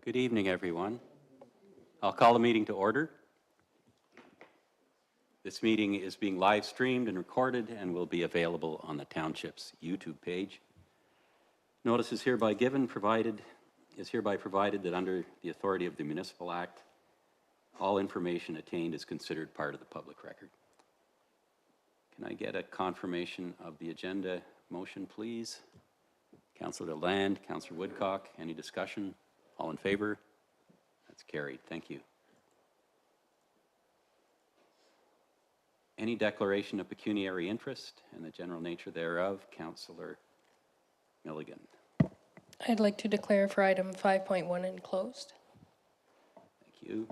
Good evening, everyone. I'll call the meeting to order. This meeting is being live streamed and recorded and will be available on the Township's YouTube page. Notice is hereby provided that under the authority of the Municipal Act, all information attained is considered part of the public record. Can I get a confirmation of the agenda motion, please? Councillor Land, Councillor Woodcock, any discussion? All in favor? That's carried. Thank you. Any declaration of pecuniary interest and the general nature thereof? Councillor Milligan. I'd like to declare for item 5.1 enclosed. Thank you.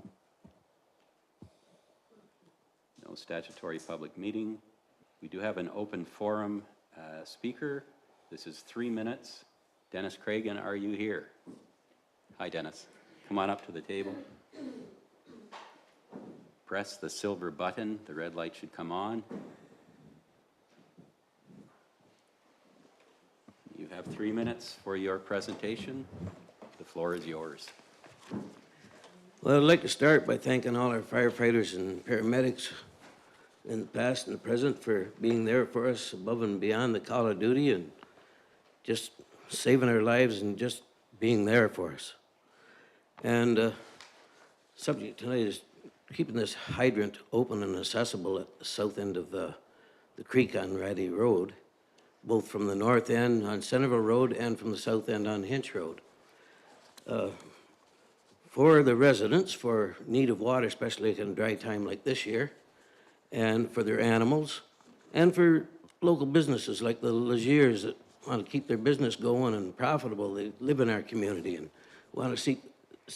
No statutory public meeting. We do have an open forum speaker. This is 3 minutes. Dennis Cragen, are you here? Hi, Dennis. Come on up to the table. Press the silver button. The red light should come on. You have 3 minutes for your presentation. The floor is yours. Well, I'd like to start by thanking all our firefighters and paramedics in the past and the present for being there for us above and beyond the call of duty and just saving our lives and just being there for us. And subject tonight is keeping this hydrant open and accessible at the south end of the creek on Ratty Road, both from the north end on Centreville Road and from the south end on Hinch Road. For the residents, for need of water, especially in a dry time like this year, and for their animals, and for local businesses like the Legiers that want to keep their business going and profitable. They live in our community and want to see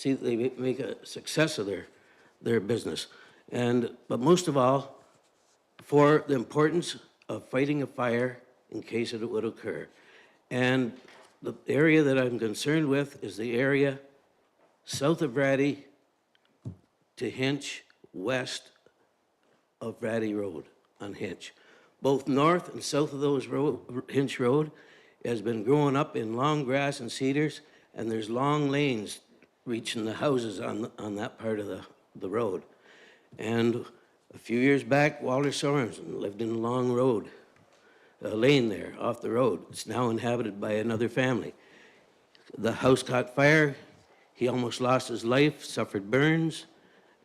that they make a success of their business. But most of all, for the importance of fighting a fire in case it would occur. And the area that I'm concerned with is the area south of Ratty to Hinch, west of Ratty Road on Hinch. Both north and south of those Hinch Road has been growing up in long grass and cedars, and there's long lanes reaching the houses on that part of the road. And a few years back, Walter Sorensen lived in a long road, a lane there off the road. It's now inhabited by another family. The house caught fire. He almost lost his life, suffered burns,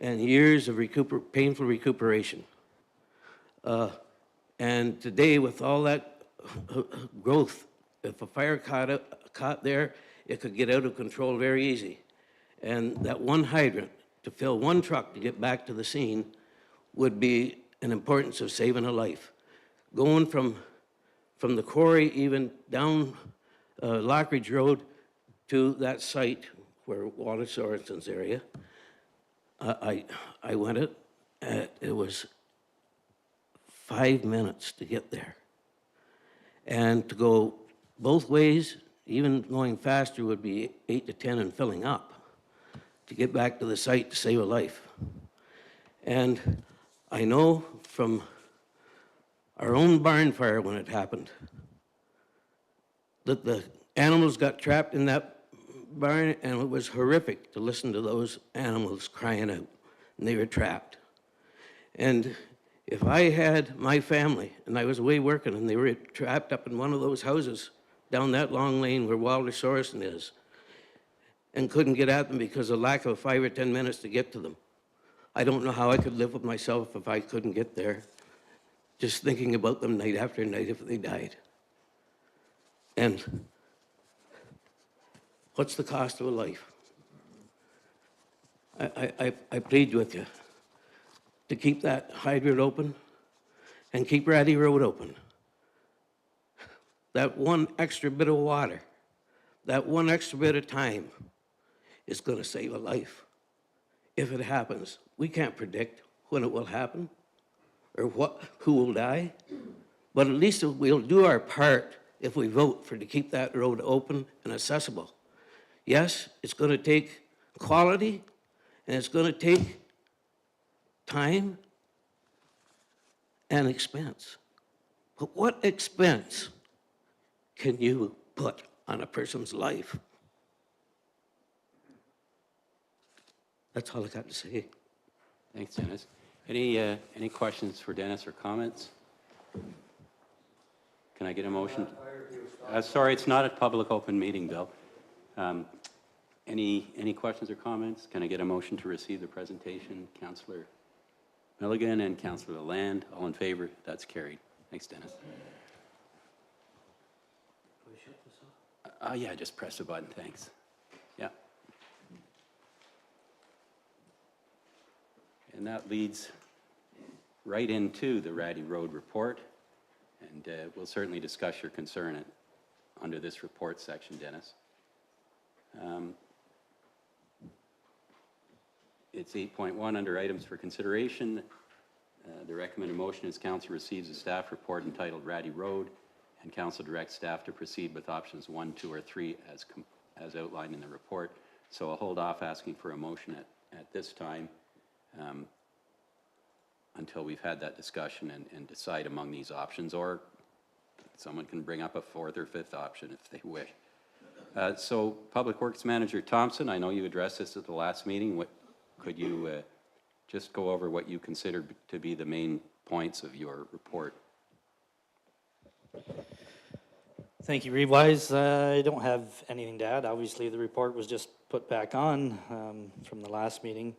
and years of painful recuperation. And today, with all that growth, if a fire caught there, it could get out of control very easy. And that one hydrant to fill one truck to get back to the scene would be an importance of saving a life. Going from the quarry even down Lockridge Road to that site where Walter Sorensen's area, I went it. It was 5 minutes to get there. And to go both ways, even going faster, would be 8 to 10 and filling up to get back to the site to save a life. And I know from our own barn fire when it happened that the animals got trapped in that barn, and it was horrific to listen to those animals crying out, and they were trapped. And if I had my family and I was away working and they were trapped up in one of those houses down that long lane where Walter Sorensen is and couldn't get at them because of lack of 5 or 10 minutes to get to them, I don't know how I could live with myself if I couldn't get there, just thinking about them night after night if they died. And what's the cost of a life? I plead with you to keep that hydrant open and keep Ratty Road open. That one extra bit of water, that one extra bit of time is going to save a life. If it happens, we can't predict when it will happen or who will die, but at least we'll do our part if we vote to keep that road open and accessible. Yes, it's going to take quality and it's going to take time and expense. But what expense can you put on a person's life? That's all I got to say. Thanks, Dennis. Any questions for Dennis or comments? Can I get a motion? Sorry, it's not a public open meeting, Bill. Any questions or comments? Can I get a motion to receive the presentation? Councillor Milligan and Councillor Land, all in favor? That's carried. Thanks, Dennis. Yeah, just press the button, thanks. Yeah. And that leads right into the Ratty Road report. And we'll certainly discuss your concern under this report section, Dennis. It's 8.1 under items for consideration. The recommended motion is council receives a staff report entitled Ratty Road, and council directs staff to proceed with options 1, 2, or 3 as outlined in the report. So I'll hold off asking for a motion at this time until we've had that discussion and decide among these options, or someone can bring up a 4th or 5th option if they wish. So Public Works Manager Thompson, I know you addressed this at the last meeting. Could you just go over what you consider to be the main points of your report? Thank you, Reed-Wise. I don't have anything to add. Obviously, the report was just put back on from the last meeting.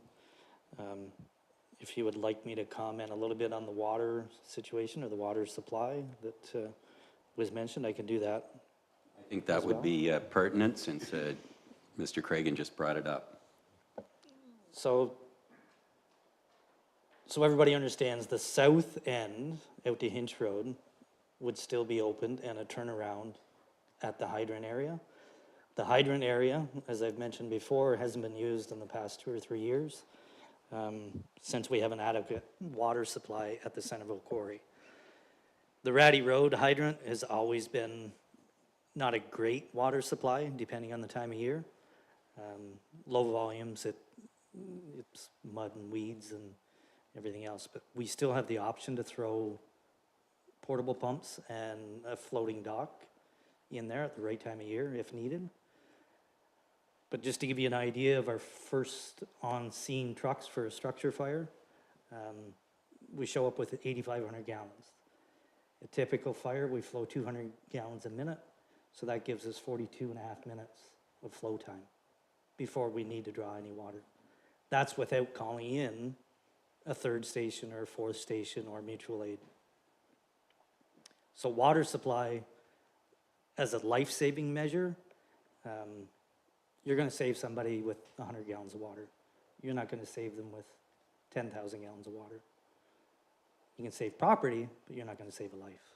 If you would like me to comment a little bit on the water situation or the water supply that was mentioned, I can do that. I think that would be pertinent since Mr. Cragen just brought it up. So everybody understands the south end out to Hinch Road would still be opened and a turnaround at the hydrant area. The hydrant area, as I've mentioned before, hasn't been used in the past 2 or 3 years since we have an adequate water supply at the Centreville quarry. The Ratty Road hydrant has always been not a great water supply, depending on the time of year. Low volumes, it's mud and weeds and everything else, but we still have the option to throw portable pumps and a floating dock in there at the right time of year if needed. But just to give you an idea of our first on-scene trucks for a structure fire, we show up with 8,500 gallons. A typical fire, we flow 200 gallons a minute, so that gives us 42 and a half minutes of flow time before we need to draw any water. That's without calling in a 3rd station or a 4th station or mutual aid. So water supply as a life-saving measure, you're going to save somebody with 100 gallons of water. You're not going to save them with 10,000 gallons of water. You can save property, but you're not going to save a life.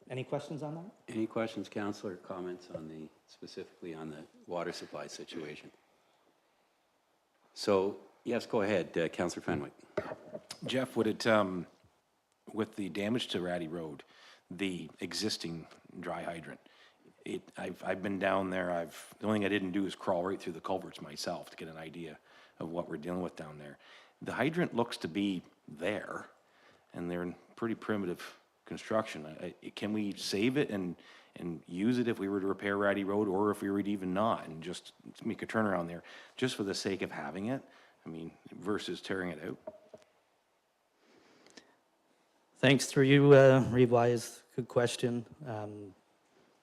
Any questions on that? Any questions, Councillor, comments on specifically on the water supply situation? So, yes, go ahead, Councillor Fenwick. Jeff, would it, with the damage to Ratty Road, the existing dry hydrant, I've been down there, the only thing I didn't do is crawl right through the culverts myself to get an idea of what we're dealing with down there. The hydrant looks to be there, and they're in pretty primitive construction. Can we save it and use it if we were to repair Ratty Road, or if we were to even not, and just make a turnaround there, just for the sake of having it? I mean, versus tearing it out. Thanks through you, Reed-Wise. Good question.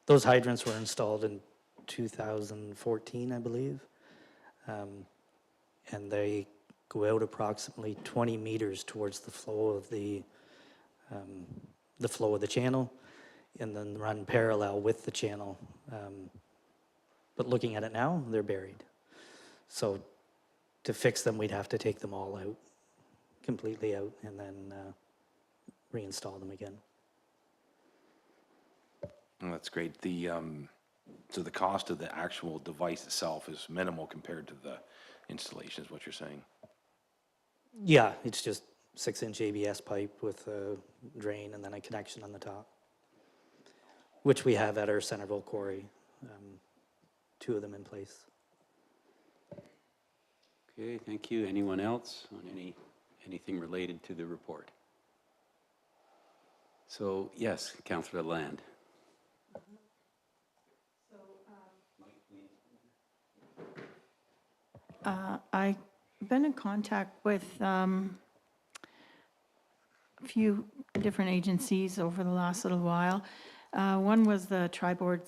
Those hydrants were installed in 2014, I believe. And they go out approximately 20 meters towards the flow of the channel, and then run parallel with the channel. But looking at it now, they're buried. So to fix them, we'd have to take them all out, completely out, and then reinstall them again. Oh, that's great. So the cost of the actual device itself is minimal compared to the installation, is what you're saying? Yeah, it's just 6-inch ABS pipe with a drain and then a connection on the top, which we have at our Centreville quarry, 2 of them in place. Okay, thank you. Anyone else on anything related to the report? So, yes, Councillor Land. I've been in contact with a few different agencies over the last little while. One was the Tri-Board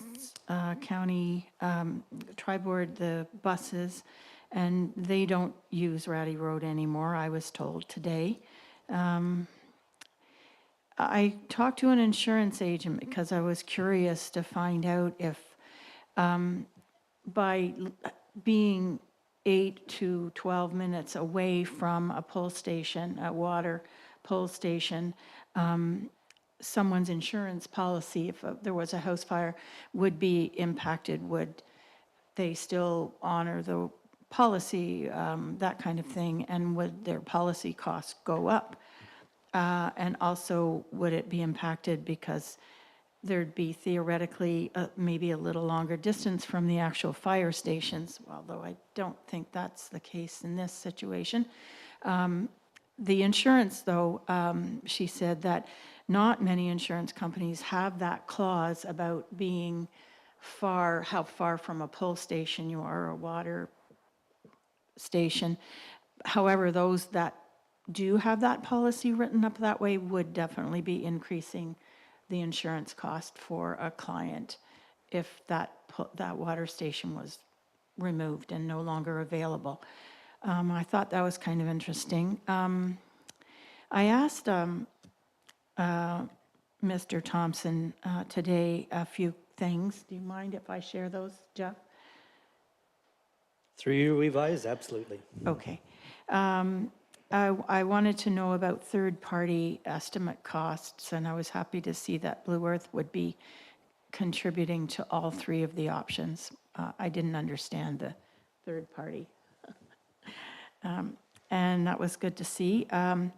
County, Tri-Board, the buses, and they don't use Ratty Road anymore, I was told today. I talked to an insurance agent because I was curious to find out if by being 8 to 12 minutes away from a pull station, a water pull station, someone's insurance policy, if there was a house fire, would be impacted. Would they still honor the policy, that kind of thing, and would their policy costs go up? And also, would it be impacted because there'd be theoretically maybe a little longer distance from the actual fire stations, although I don't think that's the case in this situation. The insurance, though, she said that not many insurance companies have that clause about being far, how far from a pull station you are, or a water station. However, those that do have that policy written up that way would definitely be increasing the insurance cost for a client if that water station was removed and no longer available. I thought that was kind of interesting. I asked Mr. Thompson today a few things. Do you mind if I share those, Jeff? Through you, revise, absolutely. Okay. I wanted to know about third-party estimate costs, and I was happy to see that Blue Earth would be contributing to all three of the options. I didn't understand the third party. And that was good to see. I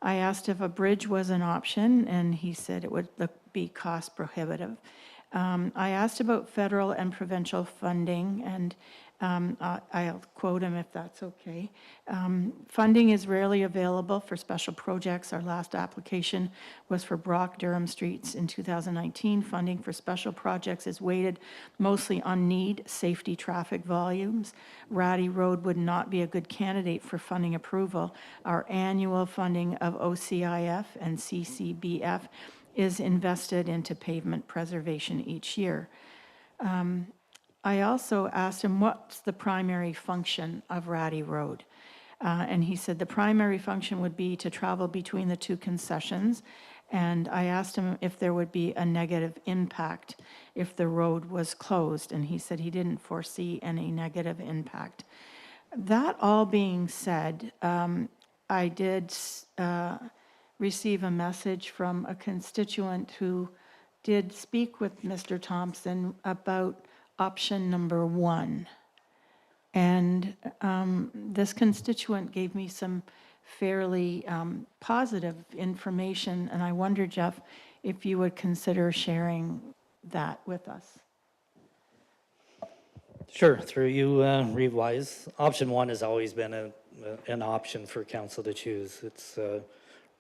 asked if a bridge was an option, and he said it would be cost prohibitive. I asked about federal and provincial funding, and I'll quote him if that's okay. Funding is rarely available for special projects. Our last application was for Brock-Durham Streets in 2019. Funding for special projects is weighted mostly on need, safety, traffic volumes. Ratty Road would not be a good candidate for funding approval. Our annual funding of OCIF and CCBF is invested into pavement preservation each year. I also asked him what's the primary function of Ratty Road. And he said the primary function would be to travel between the two concessions. And I asked him if there would be a negative impact if the road was closed. And he said he didn't foresee any negative impact. That all being said, I did receive a message from a constituent who did speak with Mr. Thompson about option number 1. And this constituent gave me some fairly positive information, and I wonder, Jeff, if you would consider sharing that with us. Sure, through you, revise. Option 1 has always been an option for council to choose. It's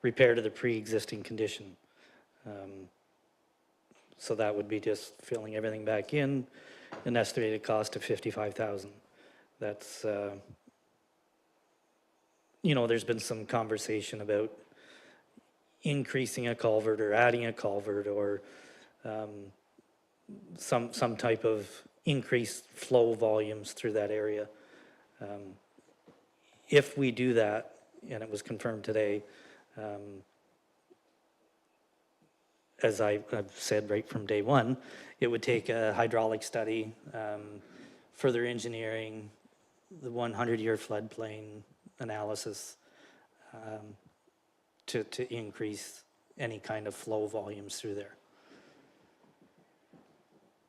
repair to the pre-existing condition. So that would be just filling everything back in, an estimated cost of $55,000. That's, there's been some conversation about increasing a culvert or adding a culvert or some type of increased flow volumes through that area. If we do that, and it was confirmed today, as I've said right from day one, it would take a hydraulic study, further engineering, the 100-year floodplain analysis to increase any kind of flow volumes through there.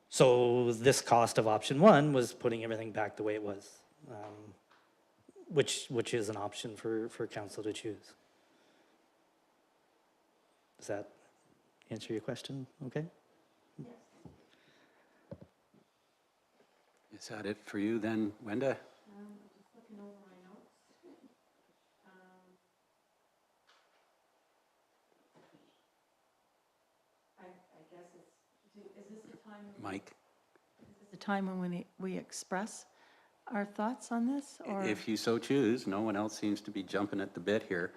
So this cost of option 1 was putting everything back the way it was, which is an option for council to choose. Does that answer your question? Okay. Is that it for you then, Wenda? Just looking over my notes. I guess is this the time? Mike? Is this the time when we express our thoughts on this, or? If you so choose, no one else seems to be jumping at the bit here.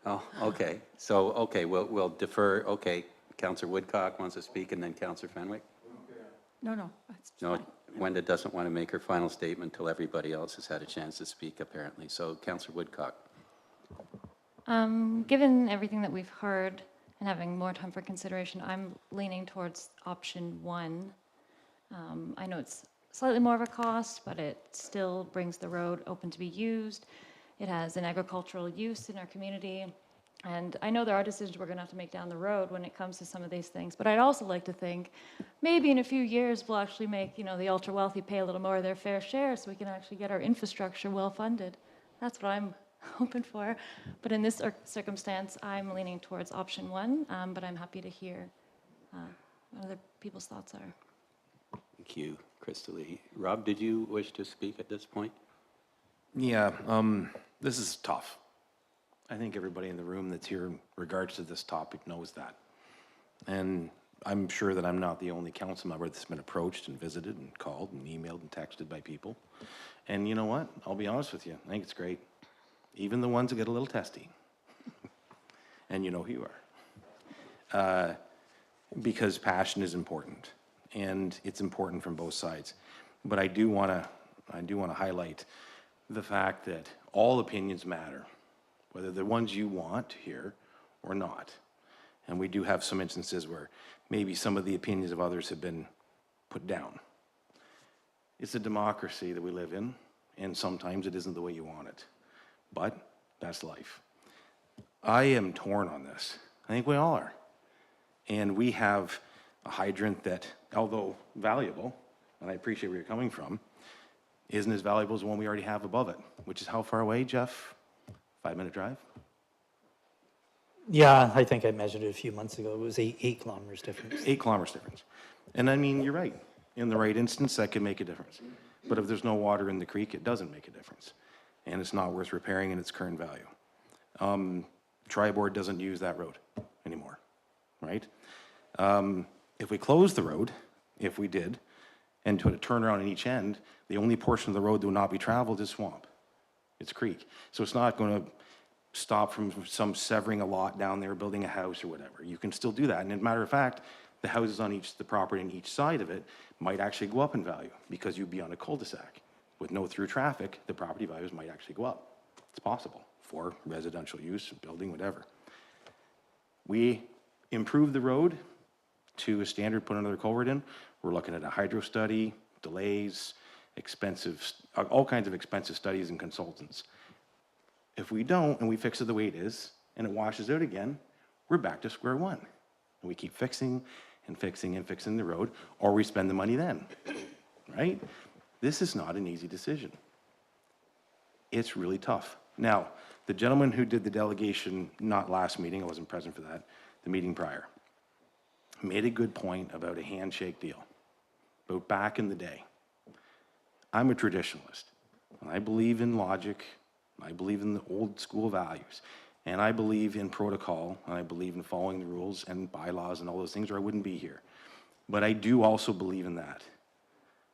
Oh, okay, so, okay, we'll defer, okay, Counselor Woodcock wants to speak, and then Counselor Fenwick? No, that's No, fine. Wenda doesn't want to make her final statement until everybody else has had a chance to speak, apparently. So, Counselor Woodcock. Given everything that we've heard and having more time for consideration, I'm leaning towards option 1. I know it's slightly more of a cost, but it still brings the road open to be used. It has an agricultural use in our community. And I know there are decisions we're going to have to make down the road when it comes to some of these things. But I'd also like to think maybe in a few years we'll actually make, the ultra wealthy pay a little more of their fair share so we can actually get our infrastructure well funded. That's what I'm hoping for. But in this circumstance, I'm leaning towards option 1, but I'm happy to hear what other people's thoughts are. Thank you, Crystalie. Rob, did you wish to speak at this point? Yeah, this is tough. I think everybody in the room that's here in regards to this topic knows that. And I'm sure that I'm not the only council member that's been approached and visited and called and emailed and texted by people. And you know what? I'll be honest with you. I think it's great. Even the ones that get a little testy. And you know who you are. Because passion is important. And it's important from both sides. But I do want to highlight the fact that all opinions matter, whether they're ones you want to hear or not. And we do have some instances where maybe some of the opinions of others have been put down. It's a democracy that we live in, and sometimes it isn't the way you want it. But that's life. I am torn on this. I think we all are. And we have a hydrant that, although valuable, and I appreciate where you're coming from, isn't as valuable as the one we already have above it, which is how far away, Jeff? 5-minute drive? Yeah, I think I measured it a few months ago. It was 8 kilometers difference. 8 kilometers difference. And I mean, you're right. In the right instance, that can make a difference. But if there's no water in the creek, it doesn't make a difference. And it's not worth repairing in its current value. Tri-Board doesn't use that road anymore, right? If we close the road, if we did, and put a turnaround in each end, the only portion of the road that will not be traveled is swamp. It's creek. So it's not going to stop from some severing a lot down there, building a house or whatever. You can still do that. And as a matter of fact, the houses on the property on each side of it might actually go up in value because you'd be on a cul-de-sac. With no through traffic, the property values might actually go up. It's possible for residential use, building, whatever. We improved the road to a standard, put another culvert in. We're looking at a hydro study, delays, expensive, all kinds of expensive studies and consultants. If we don't, and we fix it the way it is, and it washes out again, we're back to square one. And we keep fixing and fixing and fixing the road, or we spend the money then, right? This is not an easy decision. It's really tough. Now, the gentleman who did the delegation, not last meeting, I wasn't present for that, the meeting prior, made a good point about a handshake deal, about back in the day. I'm a traditionalist, and I believe in logic, I believe in the old school values, and I believe in protocol, and I believe in following the rules and bylaws and all those things, or I wouldn't be here. But I do also believe in that.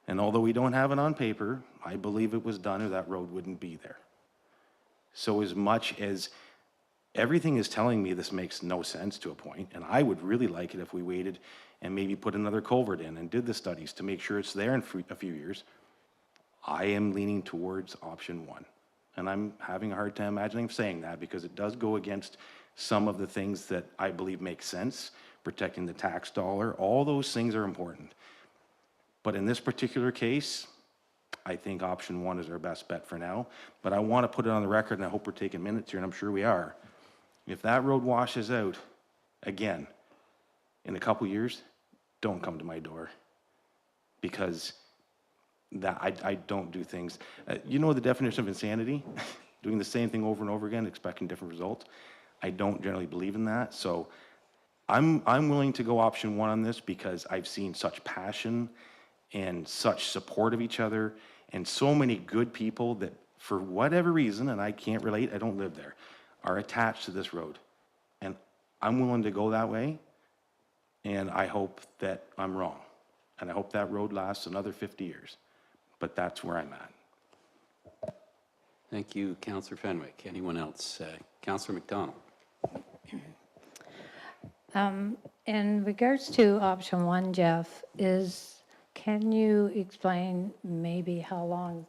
And although we don't have it on paper, I believe it was done or that road wouldn't be there. So as much as everything is telling me this makes no sense to a point, and I would really like it if we waited and maybe put another culvert in and did the studies to make sure it's there in a few years, I am leaning towards option one. And I'm having a hard time imagining saying that because it does go against some of the things that I believe make sense, protecting the tax dollar, all those things are important. But in this particular case, I think option one is our best bet for now. But I want to put it on the record, and I hope we're taking minutes here, and I'm sure we are. If that road washes out again in a couple years, don't come to my door because that I don't do things. You know the definition of insanity? Doing the same thing over and over again, expecting different results. I don't generally believe in that. So I'm willing to go option one on this because I've seen such passion and such support of each other and so many good people that for whatever reason, and I can't relate, I don't live there, are attached to this road. And I'm willing to go that way, and I hope that I'm wrong. And I hope that road lasts another 50 years. but that's where I'm at. Thank you, Councillor Fenwick. Anyone else? Councillor McDonald. In regards to option one, Jeff, can you explain maybe how long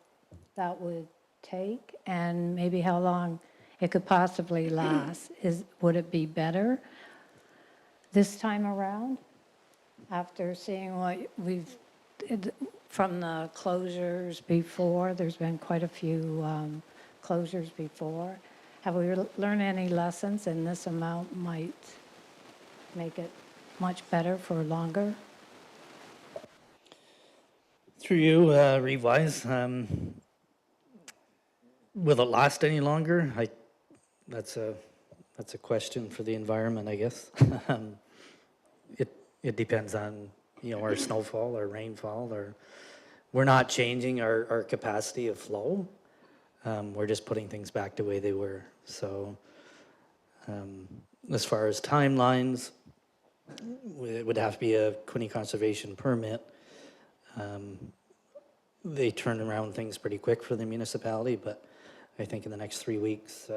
that would take and maybe how long it could possibly last? Would it be better this time around after seeing what from the closures before? There's been quite a few closures before. Have we learned any lessons, and this amount might make it much better for longer? Through you, Revise, will it last any longer? That's a question for the environment, I guess. It depends on, our snowfall or rainfall, or we're not changing our capacity of flow. We're just putting things back the way they were. So as far as timelines, it would have to be a Quinte conservation permit. They turn around things pretty quick for the municipality, but I think in the next 3 weeks,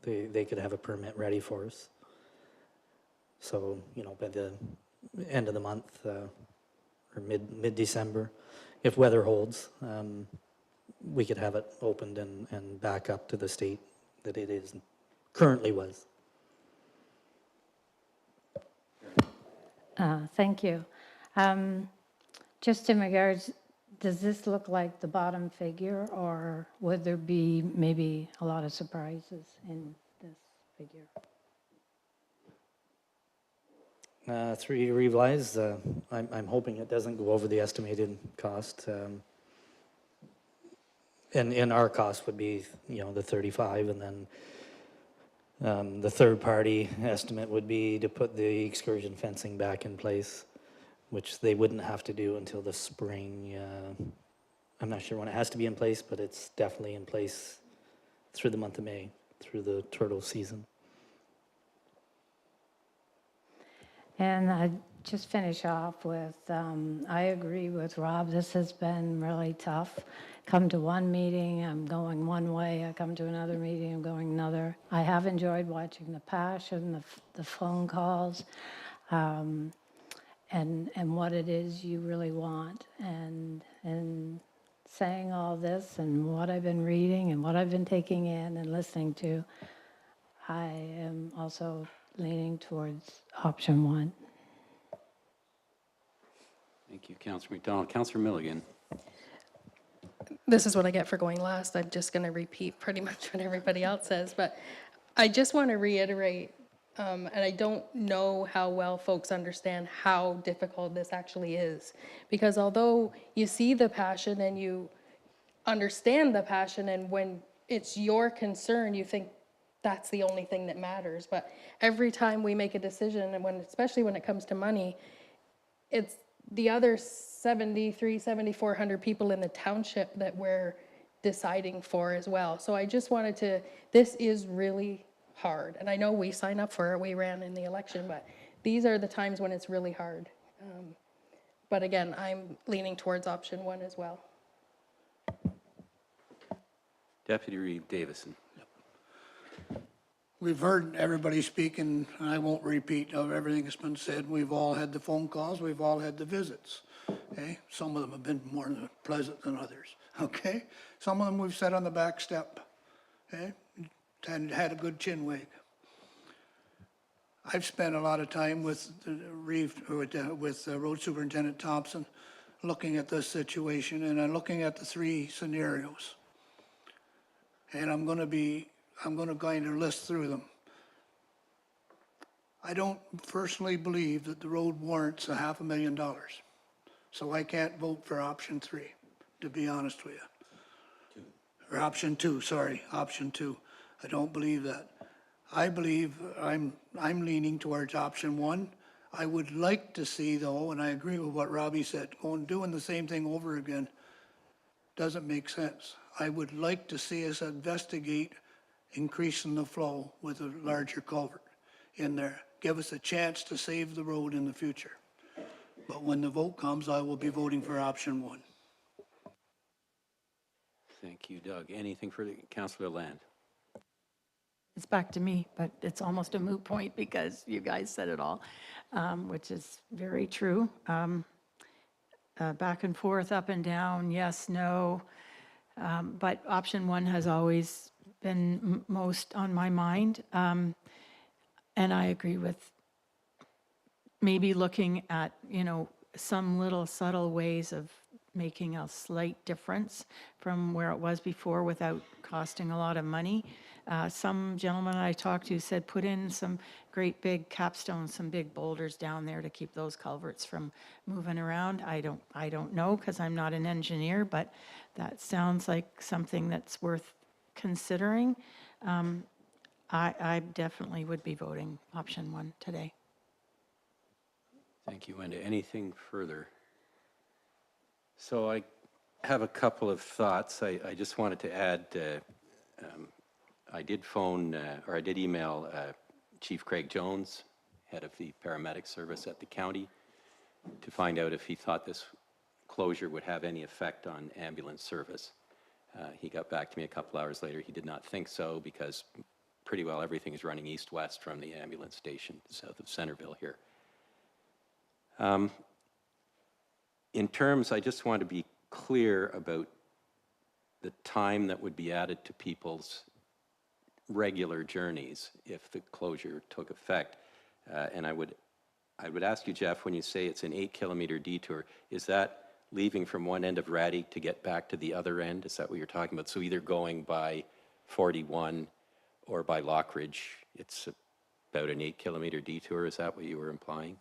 they could have a permit ready for us. So, by the end of the month, or mid-December, if weather holds, we could have it opened and back up to the state that it is currently was. Thank you. Just in regards, does this look like the bottom figure, or would there be maybe a lot of surprises in this figure? Through you, Revise, I'm hoping it doesn't go over the estimated cost. And our cost would be, the 35, and then the third-party estimate would be to put the excursion fencing back in place, which they wouldn't have to do until the spring. I'm not sure when it has to be in place, but it's definitely in place through the month of May, through the turtle season. And I just finish off with, I agree with Rob, this has been really tough. Come to one meeting, I'm going one way, I come to another meeting, I'm going another. I have enjoyed watching the passion, the phone calls, and what it is you really want. And saying all this and what I've been reading and what I've been taking in and listening to, I am also leaning towards option one. Thank you, Councillor McDonald. Councillor Milligan. This is what I get for going last. I'm just going to repeat pretty much what everybody else says, but I just want to reiterate, and I don't know how well folks understand how difficult this actually is, because although you see the passion and you understand the passion, and when it's your concern, you think that's the only thing that matters, but every time we make a decision, and especially when it comes to money, it's the other 7,400 people in the township that we're deciding for as well. So I just wanted to, this is really hard. And I know we sign up for it, we ran in the election, but these are the times when it's really hard. But again, I'm leaning towards option one as well. Deputy Reeve Davison. We've heard everybody speak, and I won't repeat of everything that's been said. We've all had the phone calls, we've all had the visits, okay? Some of them have been more pleasant than others, okay? Some of them we've sat on the back step, okay? And had a good chin wag. I've spent a lot of time with Road Superintendent Thompson looking at this situation, and I'm looking at the three scenarios. And I'm going to kind of list through them. I don't personally believe that the road warrants $500,000. So I can't vote for option 3, to be honest with you. Or option 2, sorry, option 2. I don't believe that. I believe I'm leaning towards option 1. I would like to see, though, and I agree with what Robbie said, doing the same thing over again doesn't make sense. I would like to see us investigate increasing the flow with a larger culvert in there. Give us a chance to save the road in the future. But when the vote comes, I will be voting for option 1. Thank you, Doug. Anything further? Councillor Land? It's back to me, but it's almost a moot point because you guys said it all, which is very true. Back and forth, up and down, yes, no. But option one has always been most on my mind. And I agree with maybe looking at, some little subtle ways of making a slight difference from where it was before without costing a lot of money. Some gentleman I talked to said put in some great big capstones, some big boulders down there to keep those culverts from moving around. I don't know because I'm not an engineer, but that sounds like something that's worth considering. I definitely would be voting option one today. Thank you, Wenda. Anything further? So I have a couple of thoughts. I just wanted to add, I did phone, or I did email Chief Craig Jones, head of the paramedic service at the county, to find out if he thought this closure would have any effect on ambulance service. He got back to me a couple hours later. He did not think so because pretty well everything is running east-west from the ambulance station south of Centreville here. In terms, I just want to be clear about the time that would be added to people's regular journeys if the closure took effect. And I would ask you, Jeff, when you say it's an 8-kilometer detour, is that leaving from one end of Ratty to get back to the other end? Is that what you're talking about? So either going by 41 or by Lockridge, it's about an 8-kilometer detour. Is that what you were implying?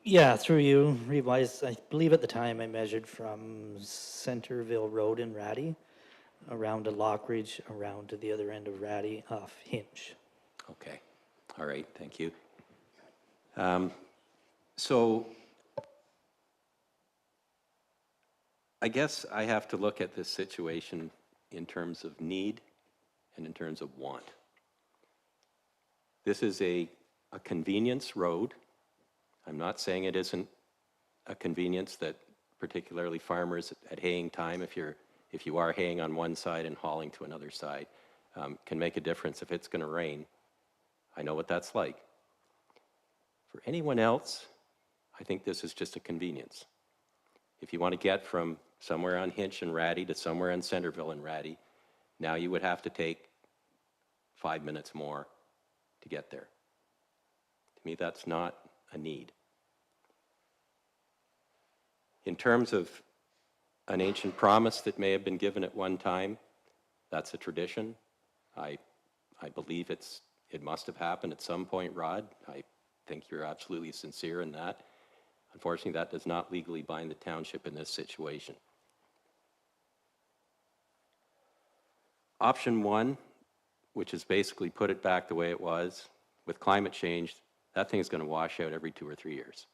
Yeah, through you, revised, I believe at the time I measured from Centreville Road in Ratty, around to Lockridge, around to the other end of Ratty, off Hinch. Okay. All right. Thank you. So I guess I have to look at this situation in terms of need and in terms of want. This is a convenience road. I'm not saying it isn't a convenience that particularly farmers at haying time, if you are haying on one side and hauling to another side, can make a difference if it's going to rain. I know what that's like. For anyone else, I think this is just a convenience. If you want to get from somewhere on Hinch and Ratty to somewhere on Centreville and Ratty, now you would have to take 5 minutes more to get there. To me, that's not a need. In terms of an ancient promise that may have been given at one time, that's a tradition. I believe it must have happened at some point, Rod. I think you're absolutely sincere in that. Unfortunately, that does not legally bind the township in this situation. Option one, which is basically put it back the way it was, with climate change, that thing is going to wash out every 2 or 3 years.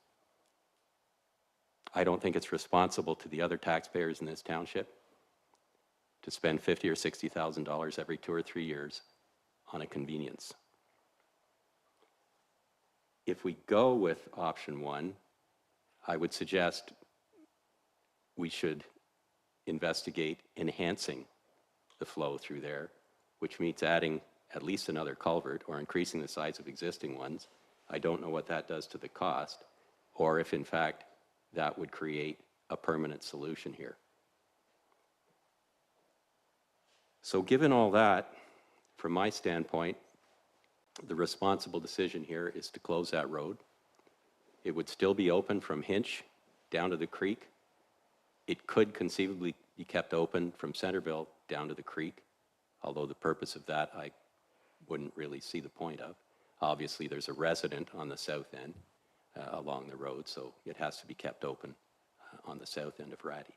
I don't think it's responsible to the other taxpayers in this township to spend $50,000 or $60,000 every 2 or 3 years on a convenience. If we go with option one, I would suggest we should investigate enhancing the flow through there, which means adding at least another culvert or increasing the size of existing ones. I don't know what that does to the cost, or if in fact that would create a permanent solution here. So given all that, from my standpoint, the responsible decision here is to close that road. It would still be open from Hinch down to the creek. It could conceivably be kept open from Centreville down to the creek, although the purpose of that I wouldn't really see the point of. Obviously, there's a resident on the south end along the road, so it has to be kept open on the south end of Ratty.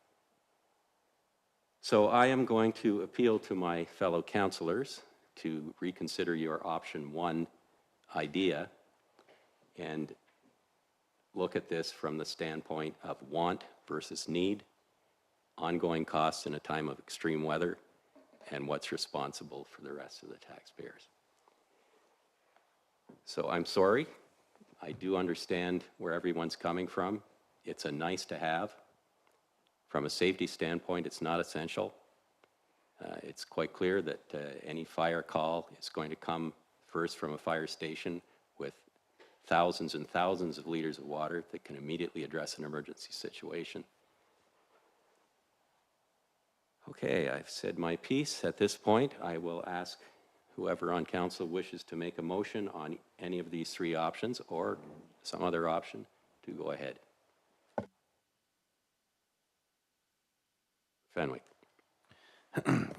So I am going to appeal to my fellow councillors to reconsider your option one idea and look at this from the standpoint of want versus need, ongoing costs in a time of extreme weather, and what's responsible for the rest of the taxpayers. So I'm sorry. I do understand where everyone's coming from. It's a nice to have. From a safety standpoint, it's not essential. It's quite clear that any fire call is going to come first from a fire station with thousands and thousands of liters of water that can immediately address an emergency situation. Okay, I've said my piece. At this point, I will ask whoever on council wishes to make a motion on any of these three options or some other option to go ahead. Fenwick.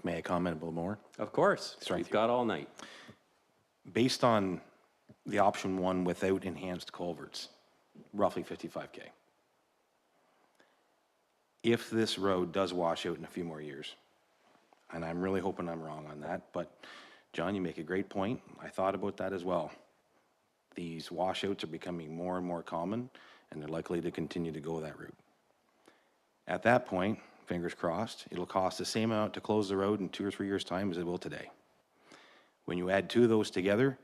May I comment a little more? Of course, Sorry. we've got all night. Based on the option one without enhanced culverts, roughly 55K. If this road does wash out in a few more years, and I'm really hoping I'm wrong on that, but John, you make a great point. I thought about that as well. These washouts are becoming more and more common, and they're likely to continue to go that route. At that point, fingers crossed, it'll cost the same amount to close the road in 2 or 3 years' time as it will today. When you add two of those together,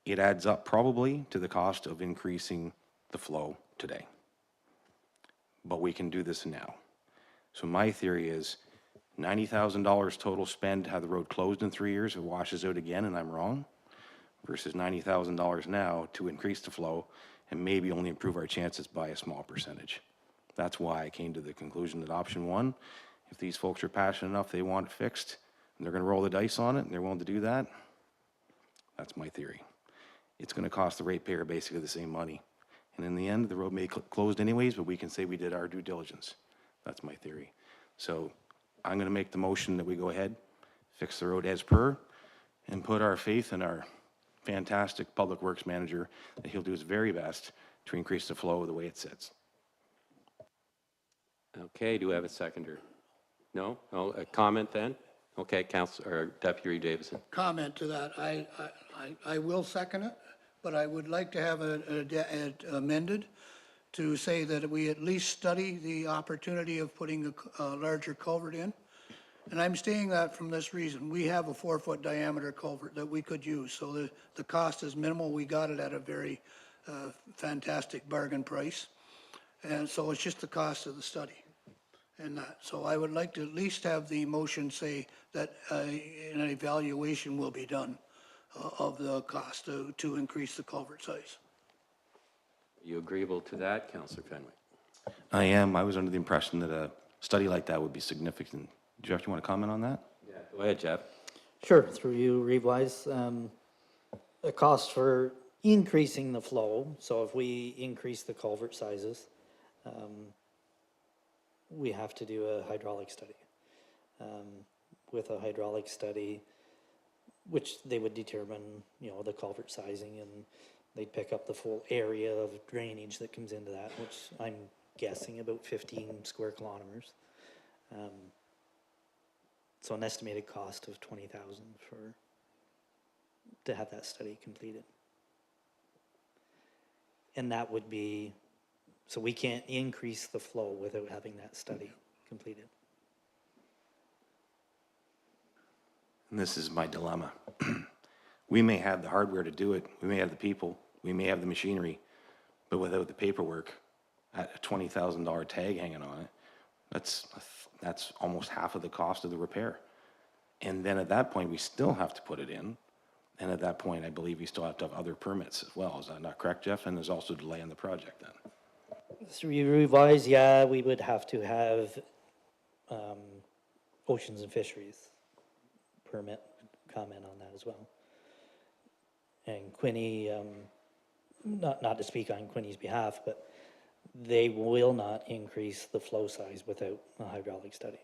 it adds up probably to the cost of increasing the flow today. But we can do this now. So my theory is $90,000 total spend to have the road closed in 3 years, it washes out again and I'm wrong, versus $90,000 now to increase the flow and maybe only improve our chances by a small percentage. That's why I came to the conclusion that option one, if these folks are passionate enough, they want it fixed, and they're gonna roll the dice on it, and they're willing to do that, that's my theory. It's gonna cost the ratepayer basically the same money. And in the end, the road may closed anyways, but we can say we did our due diligence. That's my theory. So I'm gonna make the motion that we go ahead, fix the road as per, and put our faith in our fantastic public works manager that he'll do his very best to increase the flow the way it sits. Okay, do we have a seconder? No? No, a comment then? Okay, Councilor, or Deputy Davison. Comment to that, I will second it, but I would like to have it amended to say that we at least study the opportunity of putting a larger culvert in. And I'm saying that from this reason. We have a 4-foot diameter culvert that we could use, so the cost is minimal. We got it at a very fantastic bargain price. And so it's just the cost of the study and that. So I would like to at least have the motion say that an evaluation will be done of the cost to increase the culvert size. Are you agreeable to that, Councilor Fenwick? I am. I was under the impression that a study like that would be significant. Jeff, do you want to comment on that? Yeah, go ahead, Jeff. Sure, through you, Reeve-Wise. The cost for increasing the flow, so if we increase the culvert sizes, we have to do a hydraulic study. With a hydraulic study, which they would determine, the culvert sizing, and they'd pick up the full area of drainage that comes into that, which I'm guessing about 15 square kilometers. So an estimated cost of $20,000 to have that study completed. And that would be, so we can't increase the flow without having that study completed. And this is my dilemma. We may have the hardware to do it, we may have the people, we may have the machinery, but without the paperwork, at a $20,000 tag hanging on it, that's almost half of the cost of the repair. And then at that point, we still have to put it in. And at that point, I believe we still have to have other permits as well. Is that not correct, Jeff? And there's also delay in the project then. So you revise, yeah, we would have to have Oceans and Fisheries permit comment on that as well. And Quinny, not to speak on Quinny's behalf, but they will not increase the flow size without a hydraulic study.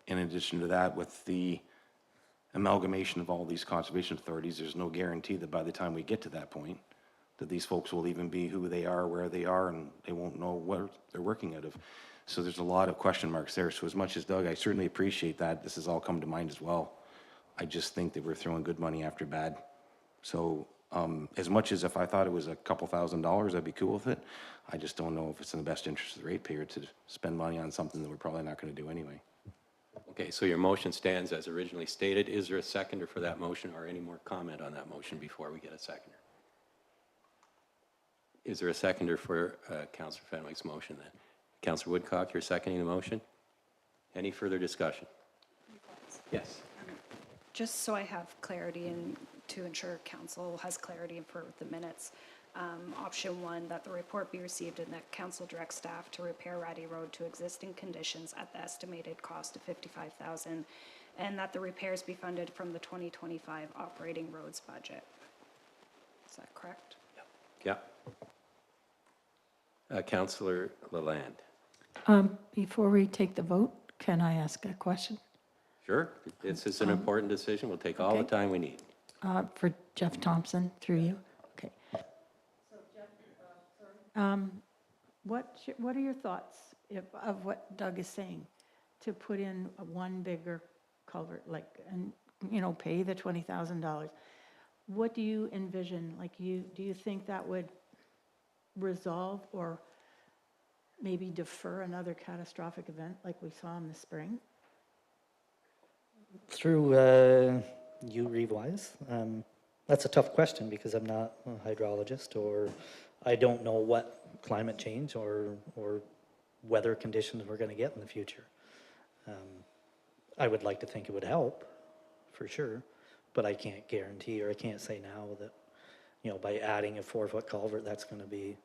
In addition to that, with the amalgamation of all these conservation authorities, there's no guarantee that by the time we get to that point, that these folks will even be who they are, where they are, and they won't know what they're working out of. So there's a lot of question marks there. So as much as Doug, I certainly appreciate that. This has all come to mind as well. I just think that we're throwing good money after bad. So as much as if I thought it was a couple $1,000s, I'd be cool with it. I just don't know if it's in the best interest of the ratepayer to spend money on something that we're probably not going to do anyway. Okay, so your motion stands as originally stated. Is there a seconder for that motion or any more comment on that motion before we get a seconder? Is there a seconder for Councillor Fenwick's motion then? Councillor Woodcock, you're seconding the motion? Any further discussion? Yes. Just so I have clarity and to ensure council has clarity for the minutes, option 1, that the report be received and that council direct staff to repair Ratty Road to existing conditions at the estimated cost of $55,000, and that the repairs be funded from the 2025 operating roads budget. Is that correct? Yeah. Councillor Lalande. Before we take the vote, can I ask a question? Sure. This is an important decision. We'll take all the okay. time we need. For Jeff Thompson, through you? Okay. So Jeff, what are your thoughts of what Doug is saying? To put in one bigger culvert, like, and, you know, pay the $20,000? What do you envision? Like, do you think that would resolve or maybe defer another catastrophic event like we saw in the spring? Through you, Reeve-wise, that's a tough question because I'm not a hydrologist, or I don't know what climate change or weather conditions we're going to get in the future. I would like to think it would help, for sure, but I can't guarantee, or I can't say now that, you know, by adding a 4-foot culvert, that's going to be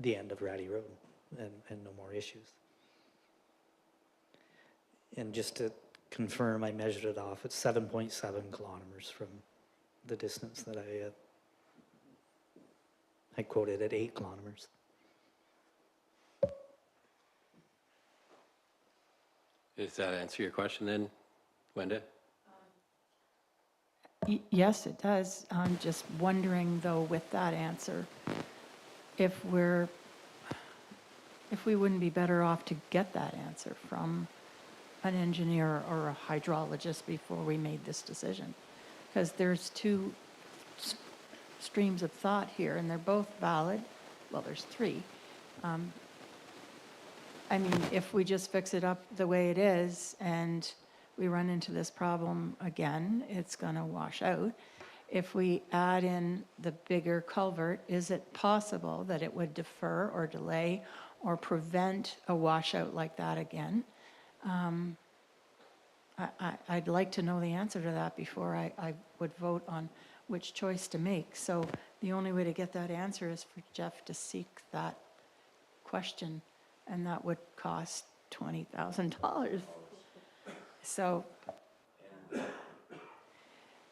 the end of Ratty Road and no more issues. And just to confirm, I measured it off. It's 7.7 kilometers from the distance that I quoted at 8 kilometers. Does that answer your question then, Wenda? Yes, it does. I'm just wondering, though, with that answer, if we wouldn't be better off to get that answer from an engineer or a hydrologist before we made this decision. Because there's two streams of thought here, and they're both valid. Well, there's three. I mean, if we just fix it up the way it is and we run into this problem again, it's going to wash out. If we add in the bigger culvert, is it possible that it would defer or delay or prevent a washout like that again? I'd like to know the answer to that before I would vote on which choice to make. So the only way to get that answer is for Jeff to seek that question, and that would cost $20,000. So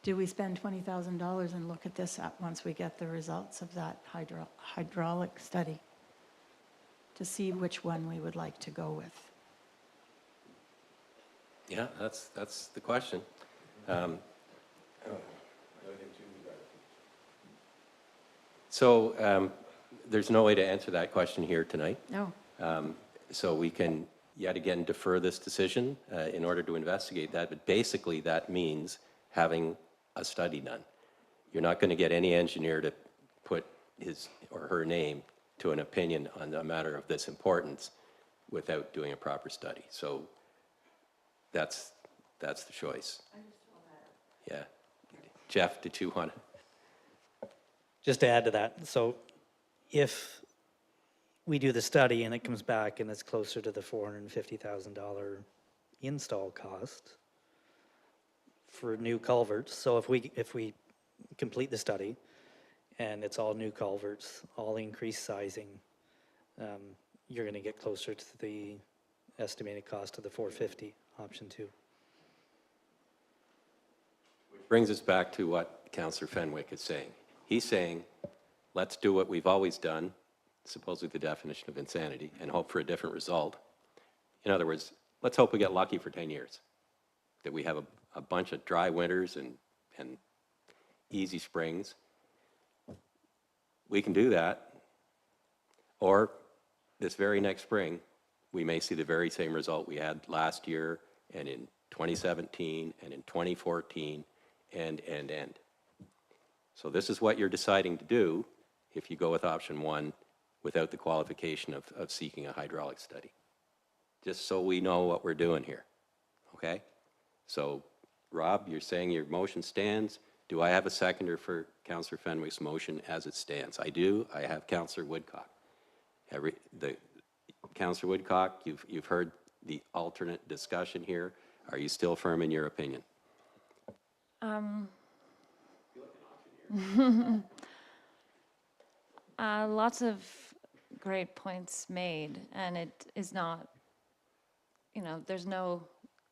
do we spend $20,000 and look at this once we get the results of that hydraulic study to see which one we would like to go with? Yeah, that's the question. So there's no way to answer that question here tonight. No. So we can yet again defer this decision in order to investigate that. But basically that means having a study done. You're not going to get any engineer to put his or her name to an opinion on a matter of this importance without doing a proper study. So that's the choice. Yeah. Jeff, did you want to? Just to add to that, so if we do the study and it comes back and it's closer to the $450,000 install cost for new culverts, so if we complete the study and it's all new culverts, all increased sizing, you're going to get closer to the estimated cost of the 450, option 2. Which brings us back to what Councillor Fenwick is saying. He's saying, let's do what we've always done, supposedly the definition of insanity, and hope for a different result. In other words, let's hope we get lucky for 10 years, that we have a bunch of dry winters and easy springs. We can do that, or this very next spring, we may see the very same result we had last year and in 2017 and in 2014 and. So this is what you're deciding to do if you go with option 1 without the qualification of seeking a hydraulic study. Just so we know what we're doing here, okay? So, Rob, you're saying your motion stands. Do I have a seconder for Councillor Fenwick's motion as it stands? I do. I have Councillor Woodcock. Councillor Woodcock, you've heard the alternate discussion here. Are you still firm in your opinion? Lots of great points made, and it is not, there's no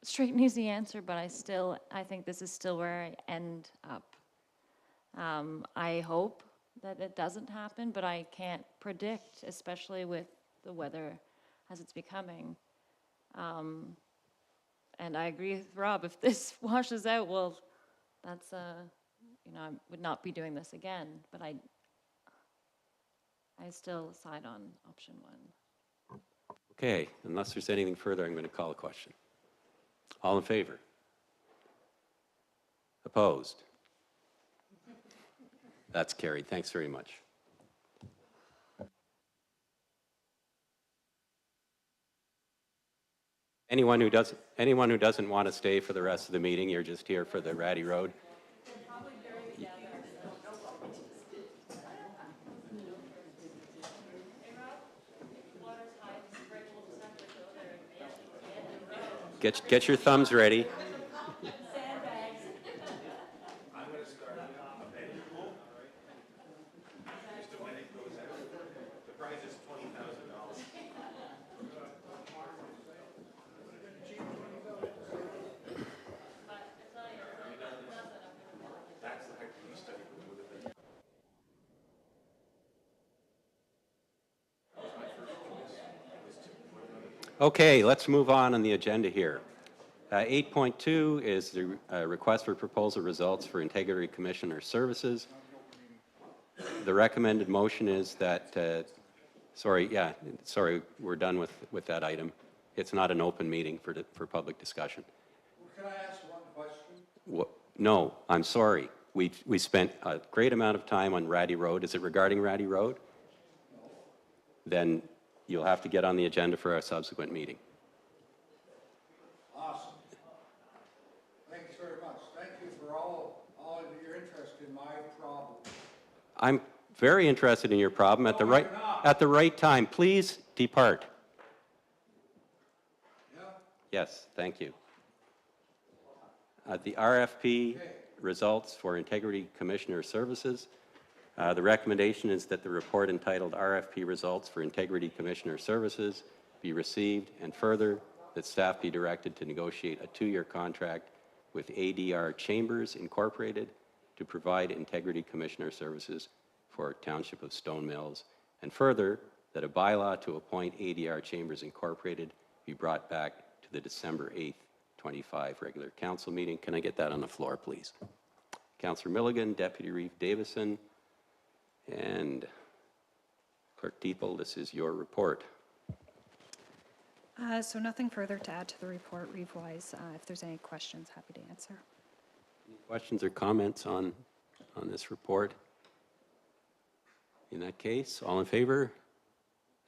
straight and easy answer, but I think this is still where I end up. I hope that it doesn't happen, but I can't predict, especially with the weather as it's becoming. And I agree with Rob, if this washes out, well, that's, I would not be doing this again, but I still side on option one. Okay, unless there's anything further, I'm going to call a question. All in favor? Opposed? That's carried. Thanks very much. Anyone who doesn't want to stay for the rest of the meeting, you're just here for the Ratty Road. Get your thumbs ready. Okay, let's move on the agenda here. 8.2 is the request for proposal results for Integrity Commissioner Services. The recommended motion is that, sorry, we're done with that item. It's not an open meeting for public discussion. Can I ask one question? No, I'm sorry. We spent a great amount of time on Ratty Road. Is it regarding Ratty Road? No. Then you'll have to get on the agenda for our subsequent meeting. Awesome. Thanks very much. Thank you for all of your interest in my problem. I'm very interested in your problem at the right time. Please depart. Yeah? Yes, thank you. The RFP results for Integrity Commissioner Services. The recommendation is that the report entitled RFP Results for Integrity Commissioner Services be received, and further, that staff be directed to negotiate a 2-year contract with ADR Chambers Incorporated to provide Integrity Commissioner Services for Township of Stone Mills, and further, that a bylaw to appoint ADR Chambers Incorporated be brought back to the December 8th, 25 regular council meeting. Can I get that on the floor, please? Councillor Milligan, Deputy Reeve Davison, and Clerk Deeple, this is your report. So nothing further to add to the report, Reeve-wise. If there's any questions, happy to answer. Any questions or comments on this report? In that case, all in favor?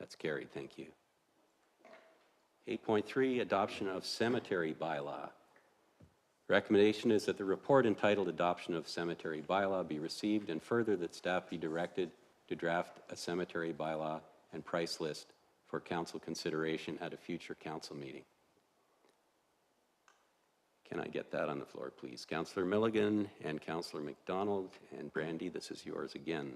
That's carried. Thank you. 8.3, adoption of cemetery bylaw. Recommendation is that the report entitled Adoption of Cemetery Bylaw be received, and further that staff be directed to draft a cemetery bylaw and price list for council consideration at a future council meeting. Can I get that on the floor, please? Councillor Milligan and Councillor McDonald, and Brandy, this is yours again.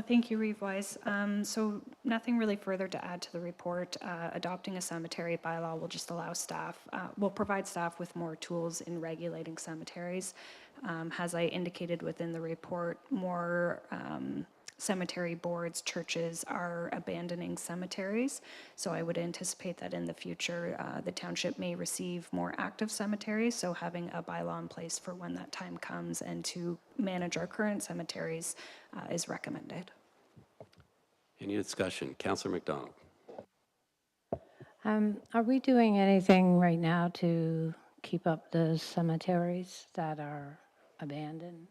Thank you, Reeve-wise. So nothing really further to add to the report. Adopting a cemetery bylaw will just allow staff, will provide staff with more tools in regulating cemeteries. As I indicated within the report, more cemetery boards, churches are abandoning cemeteries. So I would anticipate that in the future, the township may receive more active cemeteries. So having a bylaw in place for when that time comes and to manage our current cemeteries is recommended. Any discussion? Councillor McDonald. Are we doing anything right now to keep up the cemeteries that are abandoned?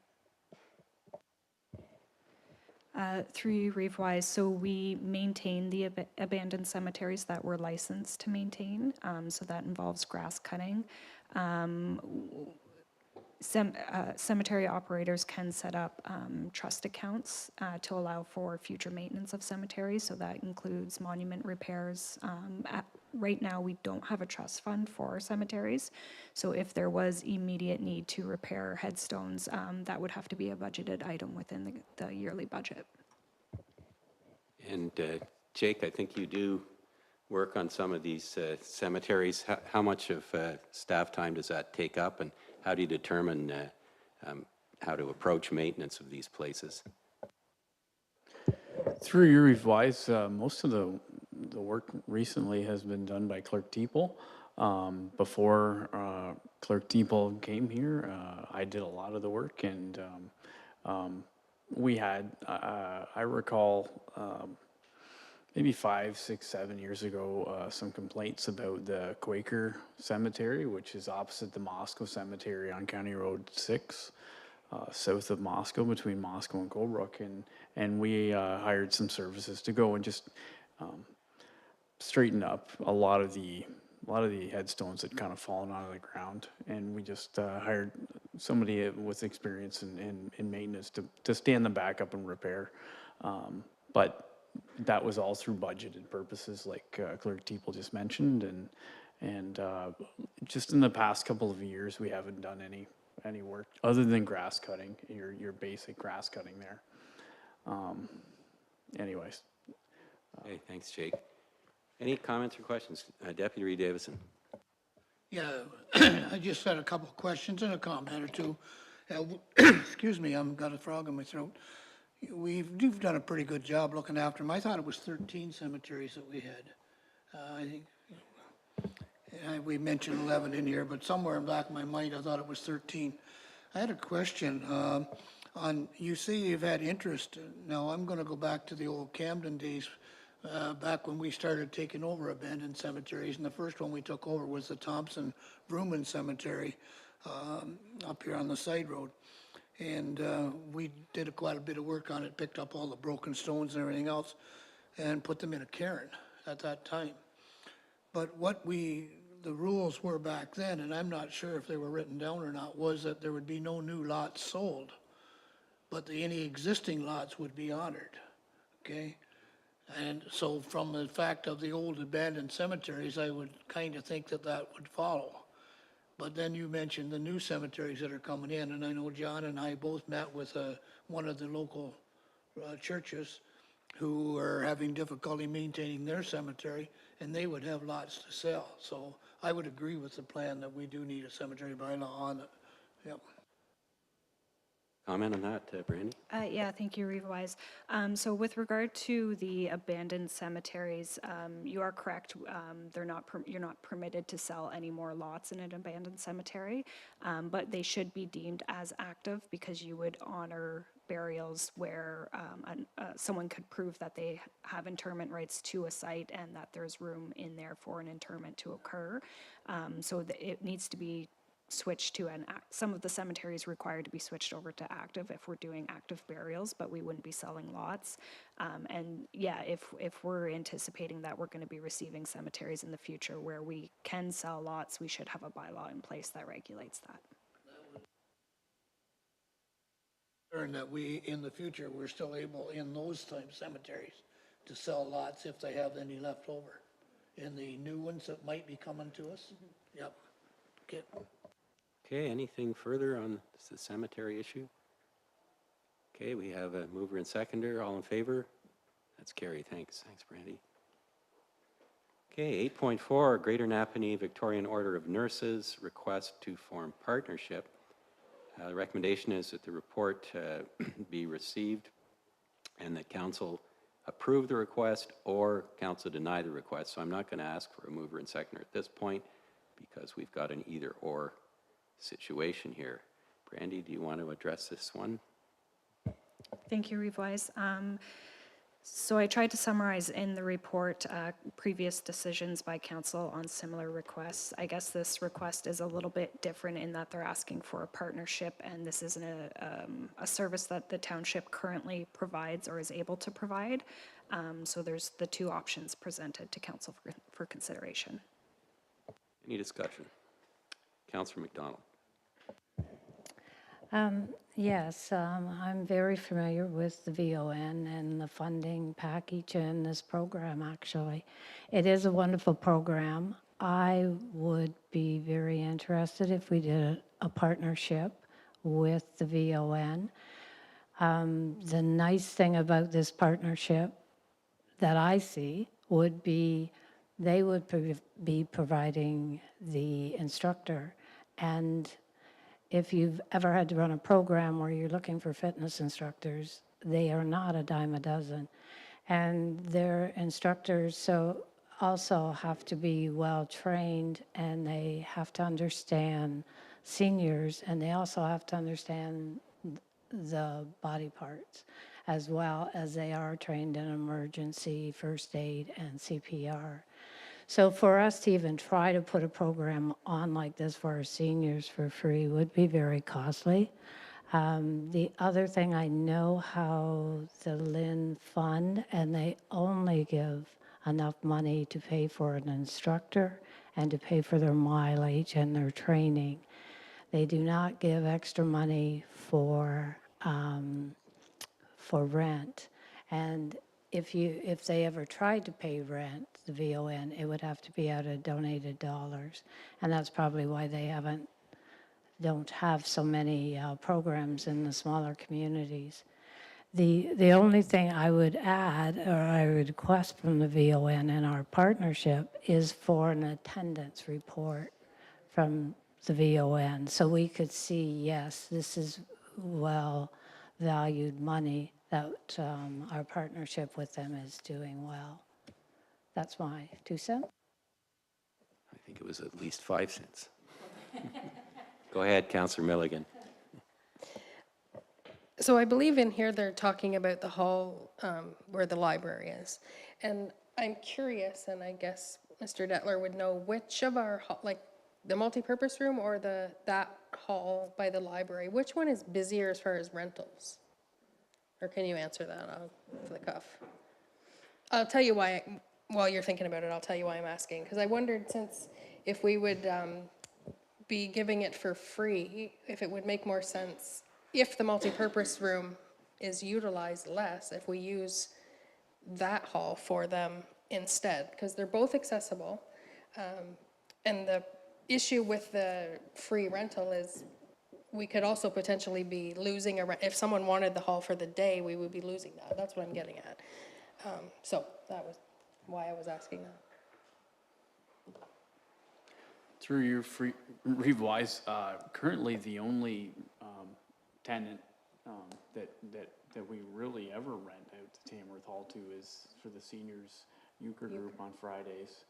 Through you, Reeve-wise, so we maintain the abandoned cemeteries that we're licensed to maintain. So that involves grass cutting. cemetery operators can set up trust accounts to allow for future maintenance of cemeteries, so that includes monument repairs. Right now, we don't have a trust fund for our cemeteries, so if there was immediate need to repair headstones, that would have to be a budgeted item within the yearly budget. And Jake, I think you do work on some of these cemeteries. How much of staff time does that take up, and how do you determine how to approach maintenance of these places? Through your revise, most of the work recently has been done by Clerk Teeple. Before Clerk Teeple came here, I did a lot of the work, and we had, I recall, maybe 5, 6, 7 years ago, some complaints about the Quaker Cemetery, which is opposite the Moscow Cemetery on County Road 6. South of Moscow, between Moscow and Colebrook, and we hired some services to go and just straighten up a lot of the headstones that kind of fallen out of the ground, and we just hired somebody with experience in maintenance to stand them back up and repair. But that was all through budgeted purposes, like Clerk Teeple just mentioned, and just in the past couple of years, we haven't done any work other than grass cutting, your basic grass cutting there. Anyways. Okay, thanks, Jake. Any comments or questions? Deputy Reed Davison. Yeah, I just had a couple of questions and a comment or two. Excuse me, I've got a frog in my throat. You've done a pretty good job looking after them. I thought it was 13 cemeteries that we had. I think we mentioned 11 in here, but somewhere in the back of my mind, I thought it was 13. I had a question on, you say you've had interest. Now, I'm going to go back to the old Camden days, back when we started taking over abandoned cemeteries, and the first one we took over was the Thompson-Vrooman Cemetery up here on the side road. And we did quite a bit of work on it, picked up all the broken stones and everything else, and put them in a cairn at that time. But the rules were back then, and I'm not sure if they were written down or not, was that there would be no new lots sold, but any existing lots would be honored, okay? And so from the fact of the old abandoned cemeteries, I would kind of think that would follow. But then you mentioned the new cemeteries that are coming in, and I know John and I both met with one of the local churches who are having difficulty maintaining their cemetery, and they would have lots to sell. So I would agree with the plan that we do need a cemetery bylaw on it. Yep. Comment on that, Brandy? Yeah, thank you, Revise. So with regard to the abandoned cemeteries, you are correct. You're not permitted to sell any more lots in an abandoned cemetery, but they should be deemed as active because you would honor burials where someone could prove that they have interment rights to a site and that there's room in there for an interment to occur. So it needs to be switched to some of the cemeteries required to be switched over to active if we're doing active burials, but we wouldn't be selling lots. And yeah, if we're anticipating that we're going to be receiving cemeteries in the future where we can sell lots, we should have a bylaw in place that regulates that. That we, in the future, we're still able, in those type cemeteries, to sell lots if they have any left over. In the new ones that might be coming to us? Mm-hmm. Yep. Okay. Okay, anything further on the cemetery issue? Okay, we have a mover and seconder. All in favor? That's carried. Thanks. Thanks, Brandy. Okay, 8.4, Greater Napanee Victorian Order of Nurses request to form partnership. The recommendation is that the report be received and that council approve the request or council deny the request. So I'm not going to ask for a mover and seconder at this point because we've got an either or situation here. Brandy, do you want to address this one? Thank you, Revise. So I tried to summarize in the report previous decisions by council on similar requests. I guess this request is a little bit different in that they're asking for a partnership, and this isn't a service that the township currently provides or is able to provide. So there's the two options presented to council for consideration. Any discussion? Councillor McDonald. Yes, I'm very familiar with the VON and the funding package in this program, actually. It is a wonderful program. I would be very interested if we did a partnership with the VON. The nice thing about this partnership that I see would be they would be providing the instructor. And if you've ever had to run a program where you're looking for fitness instructors, they are not a dime a dozen. And their instructors also have to be well-trained, and they have to understand seniors, and they also have to understand the body parts, as well as they are trained in emergency first aid and CPR. So for us to even try to put a program on like this for our seniors for free would be very costly. The other thing, I know how the Lynn fund, and they only give enough money to pay for an instructor and to pay for their mileage and their training. They do not give extra money for rent. And if they ever tried to pay rent, the VON, it would have to be out of donated dollars. And that's probably why they don't have so many programs in the smaller communities. The only thing I would add, or I would request from the VON in our partnership, is for an attendance report from the VON, so we could see, yes, this is well-valued money, that our partnership with them is doing well. That's my 2 cents. I think it was at least 5 cents. Go ahead, Councillor Milligan. So I believe in here they're talking about the hall where the library is. And I'm curious, and I guess Mr. Detler would know, which of our, like the multipurpose room or that hall by the library, which one is busier as far as rentals? Or can you answer that off the cuff? I'll tell you why, while you're thinking about it, I'll tell you why I'm asking. Because I wondered, since if we would be giving it for free, if it would make more sense, if the multipurpose room is utilized less, if we use that hall for them instead, because they're both accessible. And the issue with the free rental is we could also potentially be losing if someone wanted the hall for the day, we would be losing that. That's what I'm getting at. So that was why I was asking that. Through your free revise, currently the only tenant that we really ever rent out to Tamworth Hall to is for the seniors euchre group on Fridays.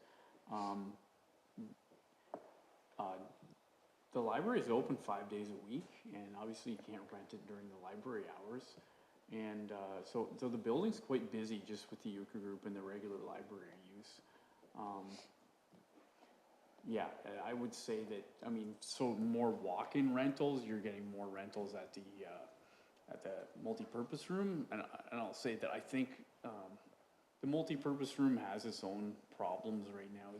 The library is open 5 days a week, and obviously you can't rent it during the library hours. And so the building's quite busy just with the euchre group and the regular library use. Yeah, I would say that, I mean, so more walk-in rentals, you're getting more rentals at the multipurpose room. And I'll say that I think the multipurpose room has its own problems right now.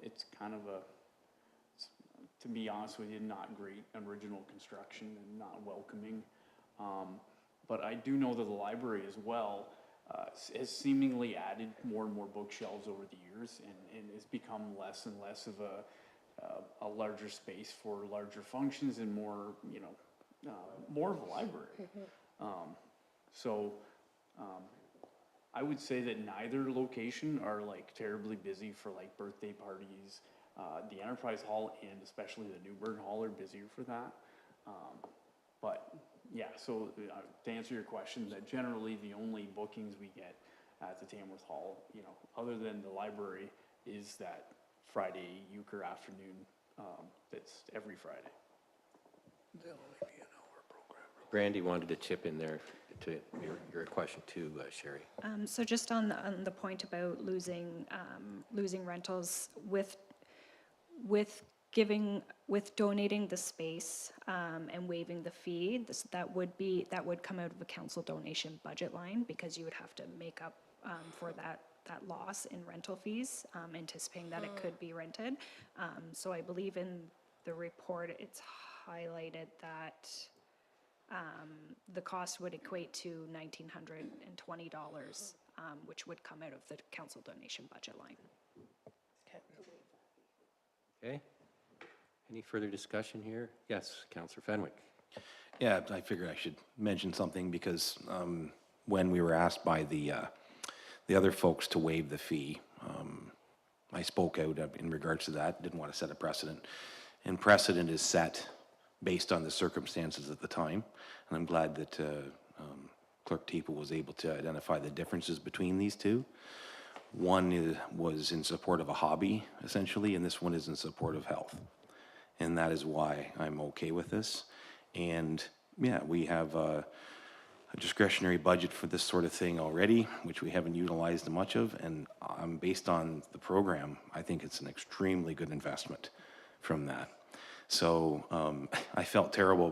It's kind of to be honest with you, not great original construction and not welcoming. But I do know that the library as well has seemingly added more and more bookshelves over the years, and has become less and less of a larger space for larger functions and more, more of a library. I would say that neither location are like terribly busy for like birthday parties. The Enterprise Hall and especially the Newburn Hall are busier for that. But yeah, so to answer your question, that generally the only bookings we get at the Tamworth Hall, other than the library, is that Friday euchre afternoon. That's every Friday. Brandy wanted to chip in there to your question too, Sherry. So just on the point about losing rentals with donating the space and waiving the fee, that would come out of a council donation budget line, because you would have to make up for that loss in rental fees, anticipating that it could be rented. So I believe in the report it's highlighted that the cost would equate to $1,920, which would come out of the council donation budget line. Okay. Any further discussion here? Yes, Councillor Fenwick. Yeah, I figured I should mention something because when we were asked by the other folks to waive the fee, I spoke out in regards to that, didn't want to set a precedent. And precedent is set based on the circumstances at the time. And I'm glad that Clerk Teeple was able to identify the differences between these two. One was in support of a hobby, essentially, and this one is in support of health. And that is why I'm okay with this. And yeah, we have a discretionary budget for this sort of thing already, which we haven't utilized much of. And based on the program, I think it's an extremely good investment from that. So I felt terrible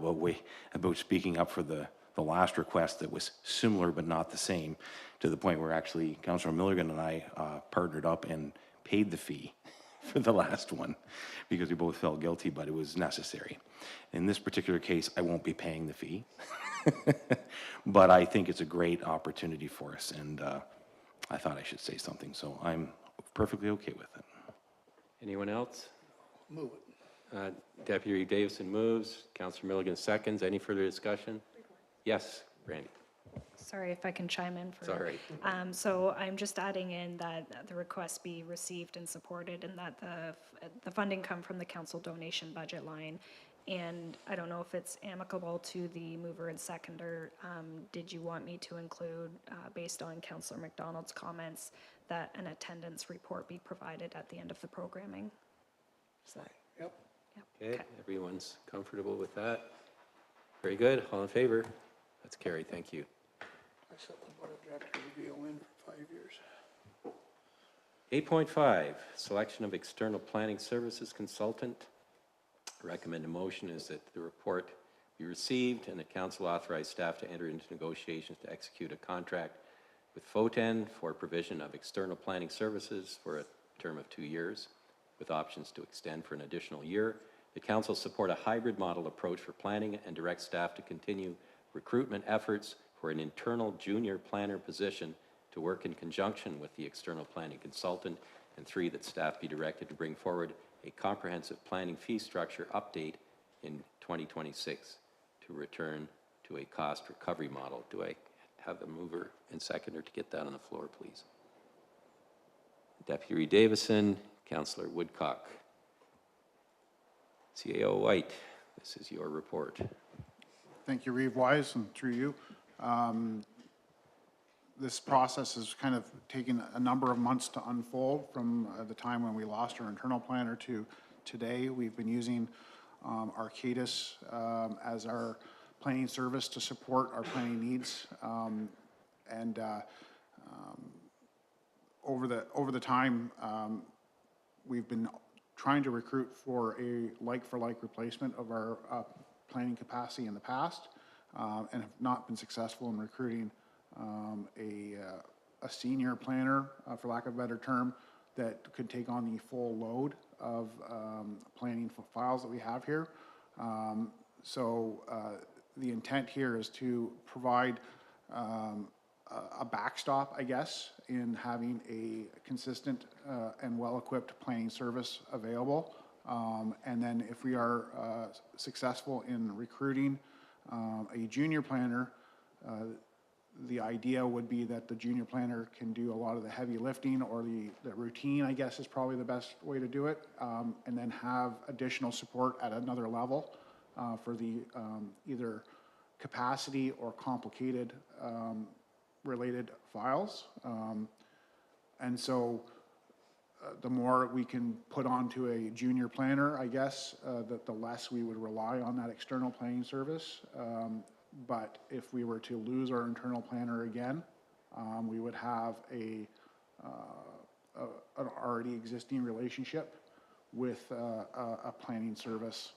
about speaking up for the last request that was similar but not the same, to the point where actually Councillor Milligan and I partnered up and paid the fee for the last one because we both felt guilty, but it was necessary. In this particular case, I won't be paying the fee, but I think it's a great opportunity for us, and I thought I should say something, so I'm perfectly okay with it. Anyone else? Move it. Deputy Davison moves. Councillor Milligan seconds. Any further discussion? Yes, Brandy. Sorry if I can chime in for. Sorry. So I'm just adding in that the request be received and supported, and that the funding come from the council donation budget line. And I don't know if it's amicable to the mover and seconder. Did you want me to include, based on Councillor McDonald's comments, that an attendance report be provided at the end of the programming? Is that? Yep. Okay, everyone's comfortable with that? Very good. All in favor? That's carried. Thank you. I set the board of directors to be in for 5 years. 8.5, selection of external planning services consultant. Recommended motion is that the report be received and that council authorize staff to enter into negotiations to execute a contract with FOTEN for provision of external planning services for a term of 2 years, with options to extend for an additional year. The council support a hybrid model approach for planning and direct staff to continue recruitment efforts for an internal junior planner position to work in conjunction with the external planning consultant. And 3, that staff be directed to bring forward a comprehensive planning fee structure update in 2026 to return to a cost recovery model. Do I have the mover and seconder to get that on the floor, please? Deputy Davison, Councillor Woodcock. CAO White, this is your report. Thank you, Reeve Wise, and through you. This process has kind of taken a number of months to unfold from the time when we lost our internal planner to today. We've been using Arcadis as our planning service to support our planning needs. Over the time, we've been trying to recruit for a like-for-like replacement of our planning capacity in the past, and have not been successful in recruiting a senior planner, for lack of a better term, that could take on the full load of planning files that we have here. The intent here is to provide a backstop, I guess, in having a consistent and well-equipped planning service available. And then if we are successful in recruiting a junior planner, the idea would be that the junior planner can do a lot of the heavy lifting, or the routine, I guess, is probably the best way to do it, and then have additional support at another level for the either capacity or complicated related files. And so the more we can put onto a junior planner, I guess, the less we would rely on that external planning service. But if we were to lose our internal planner again, we would have an already existing relationship with a planning service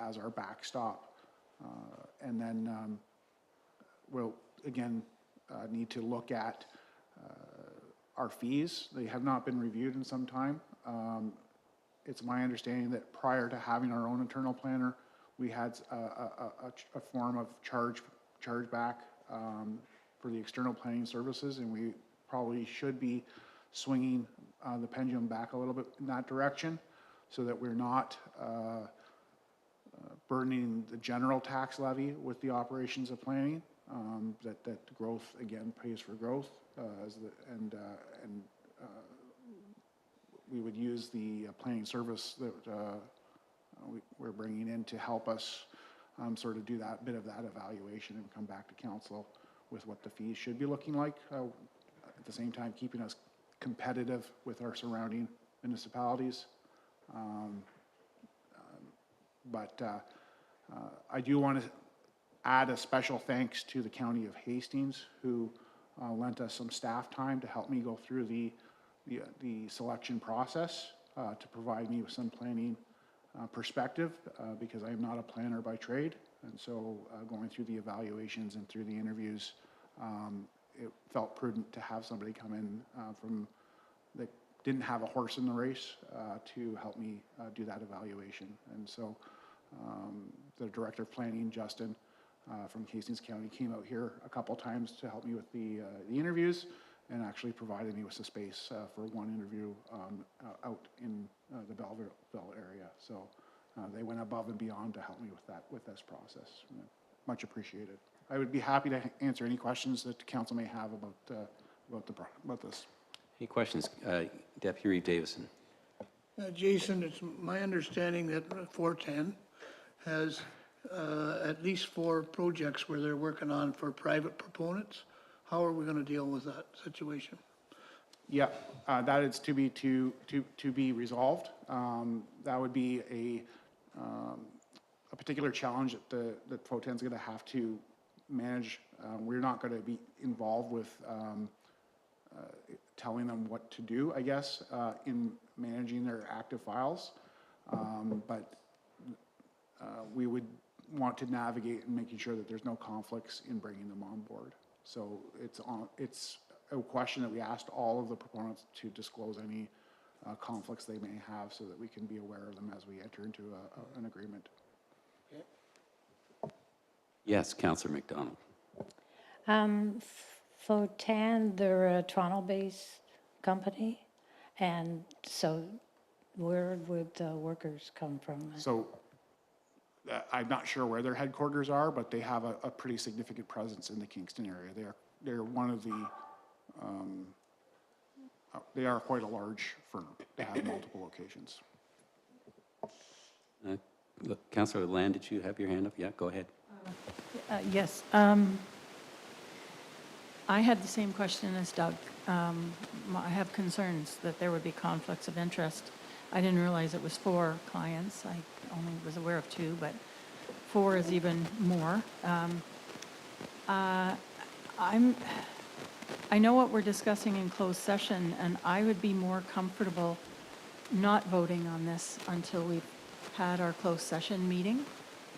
as our backstop. And then we'll, again, need to look at our fees. They have not been reviewed in some time. It's my understanding that prior to having our own internal planner, we had a form of chargeback for the external planning services, and we probably should be swinging the pendulum back a little bit in that direction so that we're not burdening the general tax levy with the operations of planning, that growth, again, pays for growth, and we would use the planning service that we're bringing in to help us sort of do that bit of that evaluation and come back to council with what the fees should be looking like, at the same time keeping us competitive with our surrounding municipalities. But I do want to add a special thanks to the County of Hastings, who lent us some staff time to help me go through the selection process, to provide me with some planning perspective, because I am not a planner by trade. And so going through the evaluations and through the interviews, it felt prudent to have somebody come in that didn't have a horse in the race to help me do that evaluation. And so the Director of Planning, Justin, from Hastings County, came out here a couple times to help me with the interviews, and actually provided me with the space for one interview out in the Belleville area. So they went above and beyond to help me with this process. Much appreciated. I would be happy to answer any questions that the council may have about this. Any questions? Deputy Reeve Davison. Jason, it's my understanding that 410 has at least 4 projects where they're working on for private proponents. How are we going to deal with that situation? Yeah, that is to be resolved. That would be a particular challenge that Pro-Ten's going to have to manage. We're not going to be involved with telling them what to do, I guess, in managing their active files. But we would want to navigate and making sure that there's no conflicts in bringing them on board. So it's a question that we asked all of the proponents to disclose any conflicts they may have, so that we can be aware of them as we enter into an agreement. Yes, Councillor McDonald. Fotan, they're a Toronto-based company, and so where would the workers come from? So I'm not sure where their headquarters are, but they have a pretty significant presence in the Kingston area. They're one of the, they are quite a large firm. They have multiple locations. Look, Councillor Land, did you have your hand up? Yeah, go ahead. Yes. I had the same question as Doug. I have concerns that there would be conflicts of interest. I didn't realize it was 4 clients. I only was aware of 2, but 4 is even more. I know what we're discussing in closed session, and I would be more comfortable not voting on this until we've had our closed session meeting,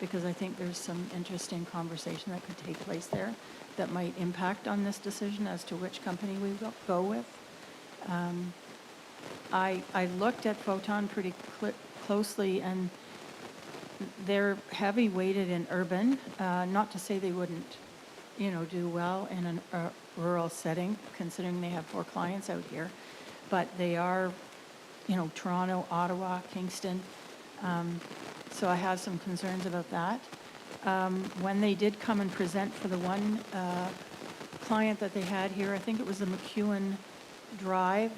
because I think there's some interesting conversation that could take place there that might impact on this decision as to which company we will go with. I looked at Photon pretty closely, and they're heavy weighted in urban. Not to say they wouldn't, do well in a rural setting, considering they have 4 clients out here, but they are, Toronto, Ottawa, Kingston. So I have some concerns about that. When they did come and present for the one client that they had here, I think it was the McEwen Drive.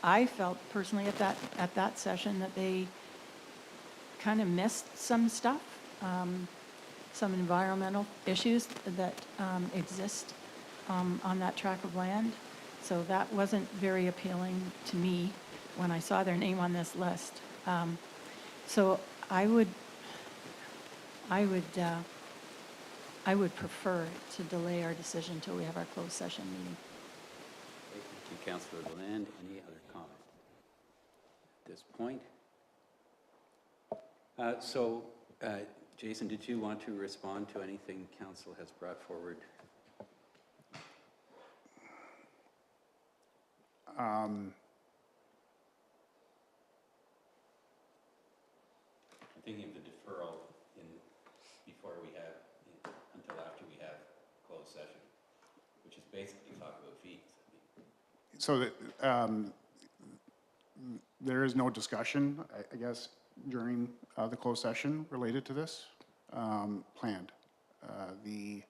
I felt personally at that session that they kind of missed some stuff, some environmental issues that exist on that tract of land. So that wasn't very appealing to me when I saw their name on this list. So I would prefer to delay our decision until we have our closed session meeting. Thank you, Councillor Land. Any other comment at this point? Jason, did you want to respond to anything Council has brought forward? I'm thinking of the deferral before we have, until after we have closed session, which is basically talk about fees. So that, there is no discussion, I guess, during the closed session related to this planned. The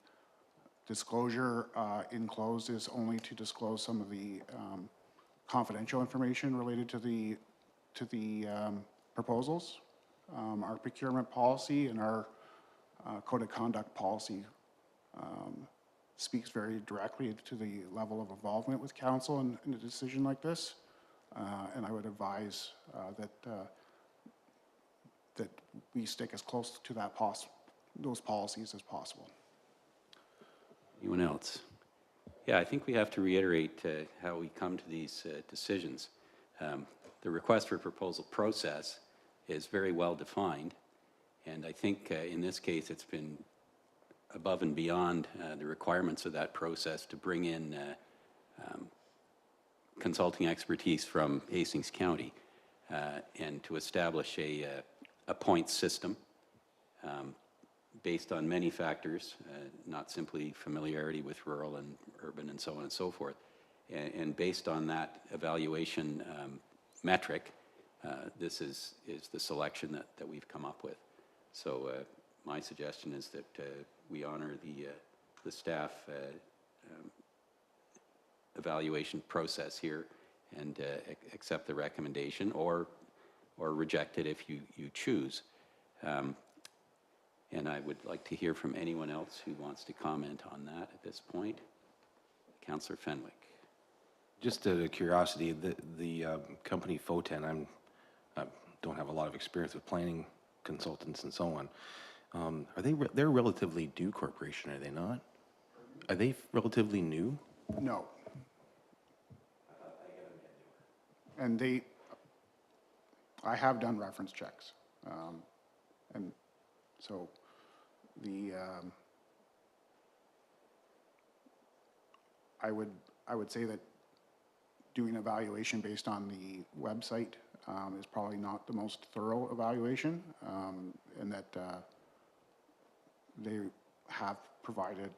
disclosure in closed is only to disclose some of the confidential information related to the proposals. Our procurement policy and our code of conduct policy speaks very directly to the level of involvement with council in a decision like this. And I would advise that we stick as close to those policies as possible. Anyone else? Yeah, I think we have to reiterate how we come to these decisions. The request for proposal process is very well defined, and I think in this case it's been above and beyond the requirements of that process to bring in consulting expertise from Hastings County and to establish a points system based on many factors, not simply familiarity with rural and urban and so on and so forth. And based on that evaluation metric, this is the selection that we've come up with. So my suggestion is that we honor the staff evaluation process here and accept the recommendation or reject it if you choose. And I would like to hear from anyone else who wants to comment on that at this point. Councillor Fenwick. Just out of curiosity, the company Foten, I don't have a lot of experience with planning consultants and so on. They're a relatively new corporation, are they not? Are they relatively new? No. And I have done reference checks. And so I would say that doing evaluation based on the website is probably not the most thorough evaluation, and that they have provided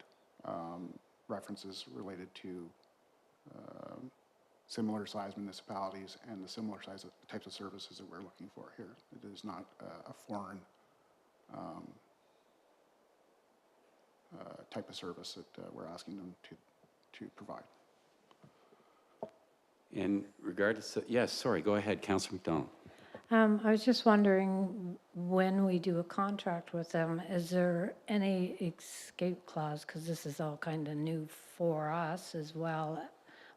references related to similar size municipalities and the similar size types of services that we're looking for here. It is not a foreign type of service that we're asking them to provide. In regard to, yes, sorry, go ahead, Councillor McDonald. I was just wondering, when we do a contract with them, is there any escape clause? Because this is all kind of new for us as well.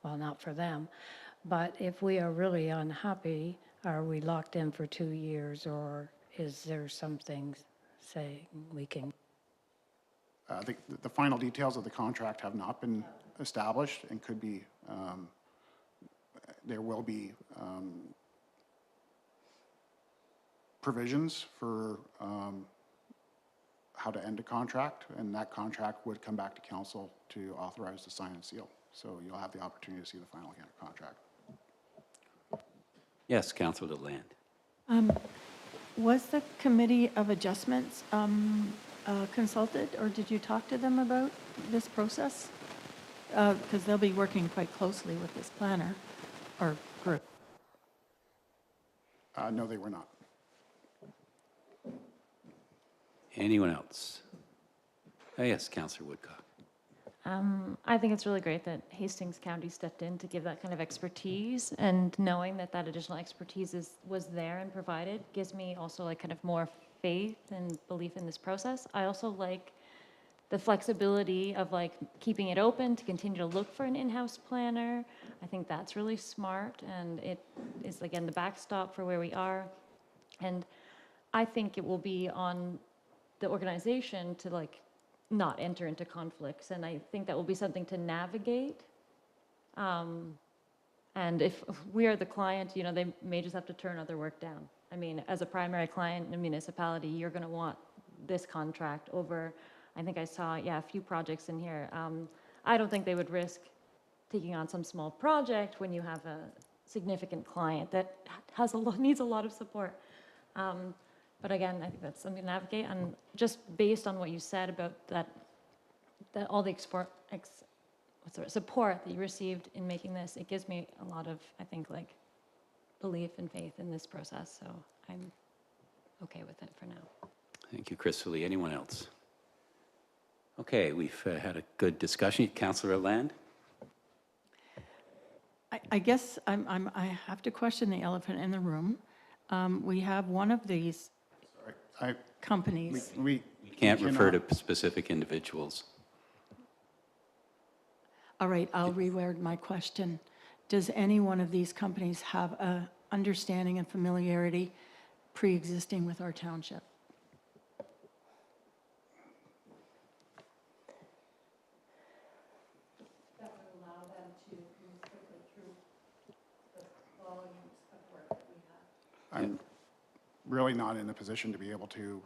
Well, not for them. But if we are really unhappy, are we locked in for 2 years, or is there something saying we can? The final details of the contract have not been established and could be, there will be provisions for how to end a contract, and that contract would come back to council to authorize the sign and seal. So you'll have the opportunity to see the final contract. Yes, Councillor DeLand. Was the Committee of Adjustments consulted, or did you talk to them about this process? Because they'll be working quite closely with this planner or group. No, they were not. Anyone else? Yes, Councillor Woodcock. I think it's really great that Hastings County stepped in to give that kind of expertise, and knowing that that additional expertise was there and provided gives me also like kind of more faith and belief in this process. I also like the flexibility of like keeping it open to continue to look for an in-house planner. I think that's really smart, and it is again the backstop for where we are. And I think it will be on the organization to like not enter into conflicts, and I think that will be something to navigate. And if we are the client, you know, they may just have to turn other work down. I mean, as a primary client in a municipality, you're going to want this contract over, I think I saw, a few projects in here. I don't think they would risk taking on some small project when you have a significant client that has needs a lot of support. But again, I think that's something to navigate, and just based on what you said about that all the support that you received in making this, it gives me a lot of, I think, like, belief and faith in this process, so I'm okay with it for now. Thank you, Crystal Lee. Anyone else? Okay, we've had a good discussion. Councillor Land? I guess I have to question the elephant in the room. We have one of these companies. We can't refer to specific individuals. All right, I'll reword my question. Does any one of these companies have a understanding and familiarity pre-existing with our township? That would allow them to move quickly through the volumes of work that we have. I'm really not in a position to be able to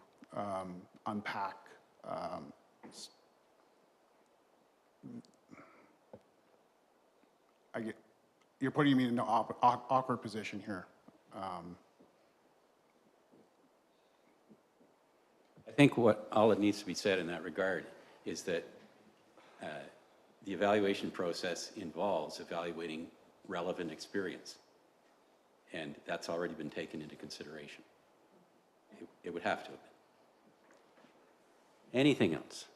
unpack you're putting me in an awkward position here. I think all that needs to be said in that regard is that the evaluation process involves evaluating relevant experience, and that's already been taken into consideration. It would have to have been. Anything else?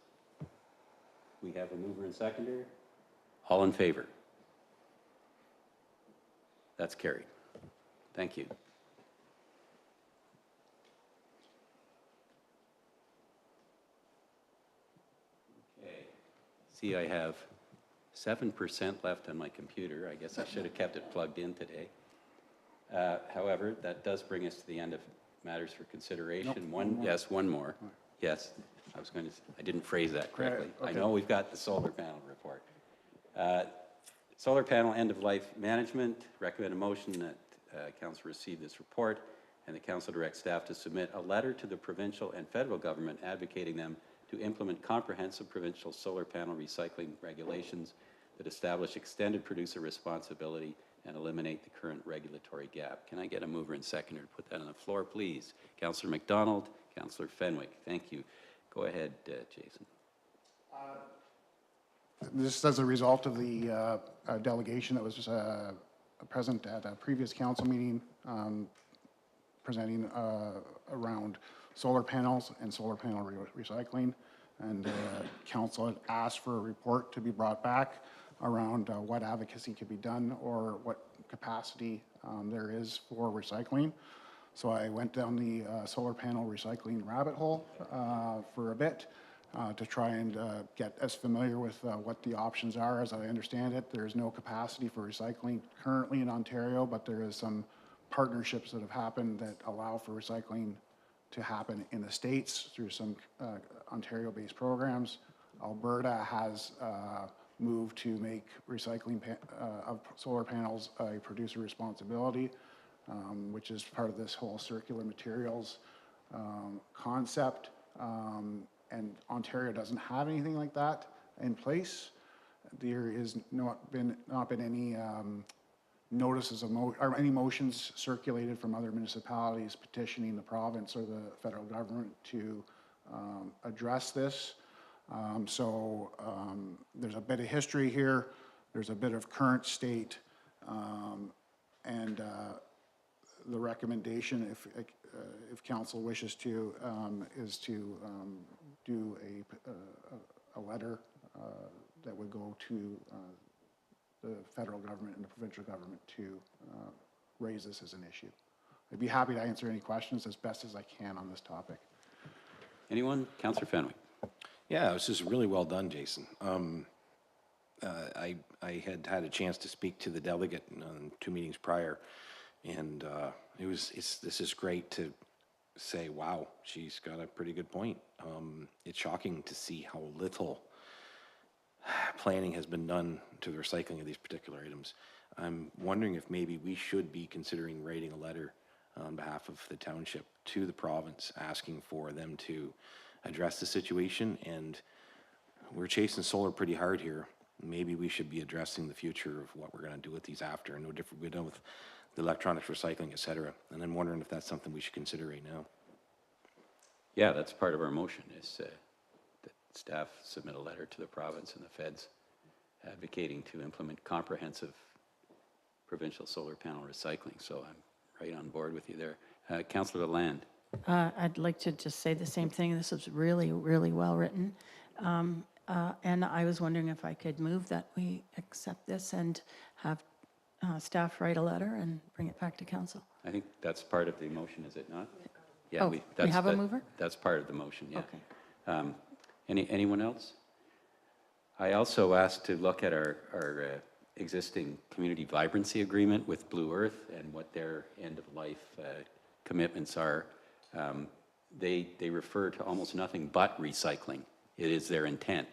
We have a mover and seconder. All in favor? That's carried. Thank you. Okay. See, I have 7% left on my computer. I guess I should have kept it plugged in today. However, that does bring us to the end of matters for consideration. Nope, Yes, one more. Yes, I didn't phrase that correctly. Okay. I know we've got the solar panel report. Solar panel end-of-life management, recommend a motion that council receive this report and the council direct staff to submit a letter to the provincial and federal government advocating them to implement comprehensive provincial solar panel recycling regulations that establish extended producer responsibility and eliminate the current regulatory gap. Can I get a mover and seconder to put that on the floor, please? Councillor McDonald, Councillor Fenwick. Thank you. Go ahead, Jason. This is a result of the delegation that was present at a previous council meeting presenting around solar panels and solar panel recycling. And council had asked for a report to be brought back around what advocacy could be done or what capacity there is for recycling. So I went down the solar panel recycling rabbit hole for a bit to try and get as familiar with what the options are. As I understand it, there is no capacity for recycling currently in Ontario, but there is some partnerships that have happened that allow for recycling to happen in the States through some Ontario-based programs. Alberta has moved to make recycling of solar panels a producer responsibility, which is part of this whole circular materials concept. And Ontario doesn't have anything like that in place. There is not been any notices of or any motions circulated from other municipalities petitioning the province or the federal government to address this. So there's a bit of history here. There's a bit of current state, and the recommendation, if council wishes to, is to do a letter that would go to the federal government and the provincial government to raise this as an issue. I'd be happy to answer any questions as best as I can on this topic. Anyone? Councillor Fenwick. Yeah, this is really well done, Jason. I had a chance to speak to the delegate on 2 meetings prior, and this is great to say, wow, she's got a pretty good point. It's shocking to see how little planning has been done to the recycling of these particular items. I'm wondering if maybe we should be considering writing a letter on behalf of the township to the province asking for them to address the situation. And we're chasing solar pretty hard here. Maybe we should be addressing the future of what we're going to do with these after. No different we've done with the electronics recycling, et cetera. And I'm wondering if that's something we should consider right now. Yeah, that's part of our motion, is that staff submit a letter to the province and the feds advocating to implement comprehensive provincial solar panel recycling. So I'm right on board with you there. Councillor Lalande. I'd like to just say the same thing. This was really, really well written. And I was wondering if I could move that we accept this and have staff write a letter and bring it back to council. I think that's part of the motion, is it not? Yeah, Oh, we have a mover? That's part of the motion, yeah. Okay. Anyone else? I also asked to look at our existing community vibrancy agreement with Blue Earth and what their end-of-life commitments are. They refer to almost nothing but recycling. It is their intent.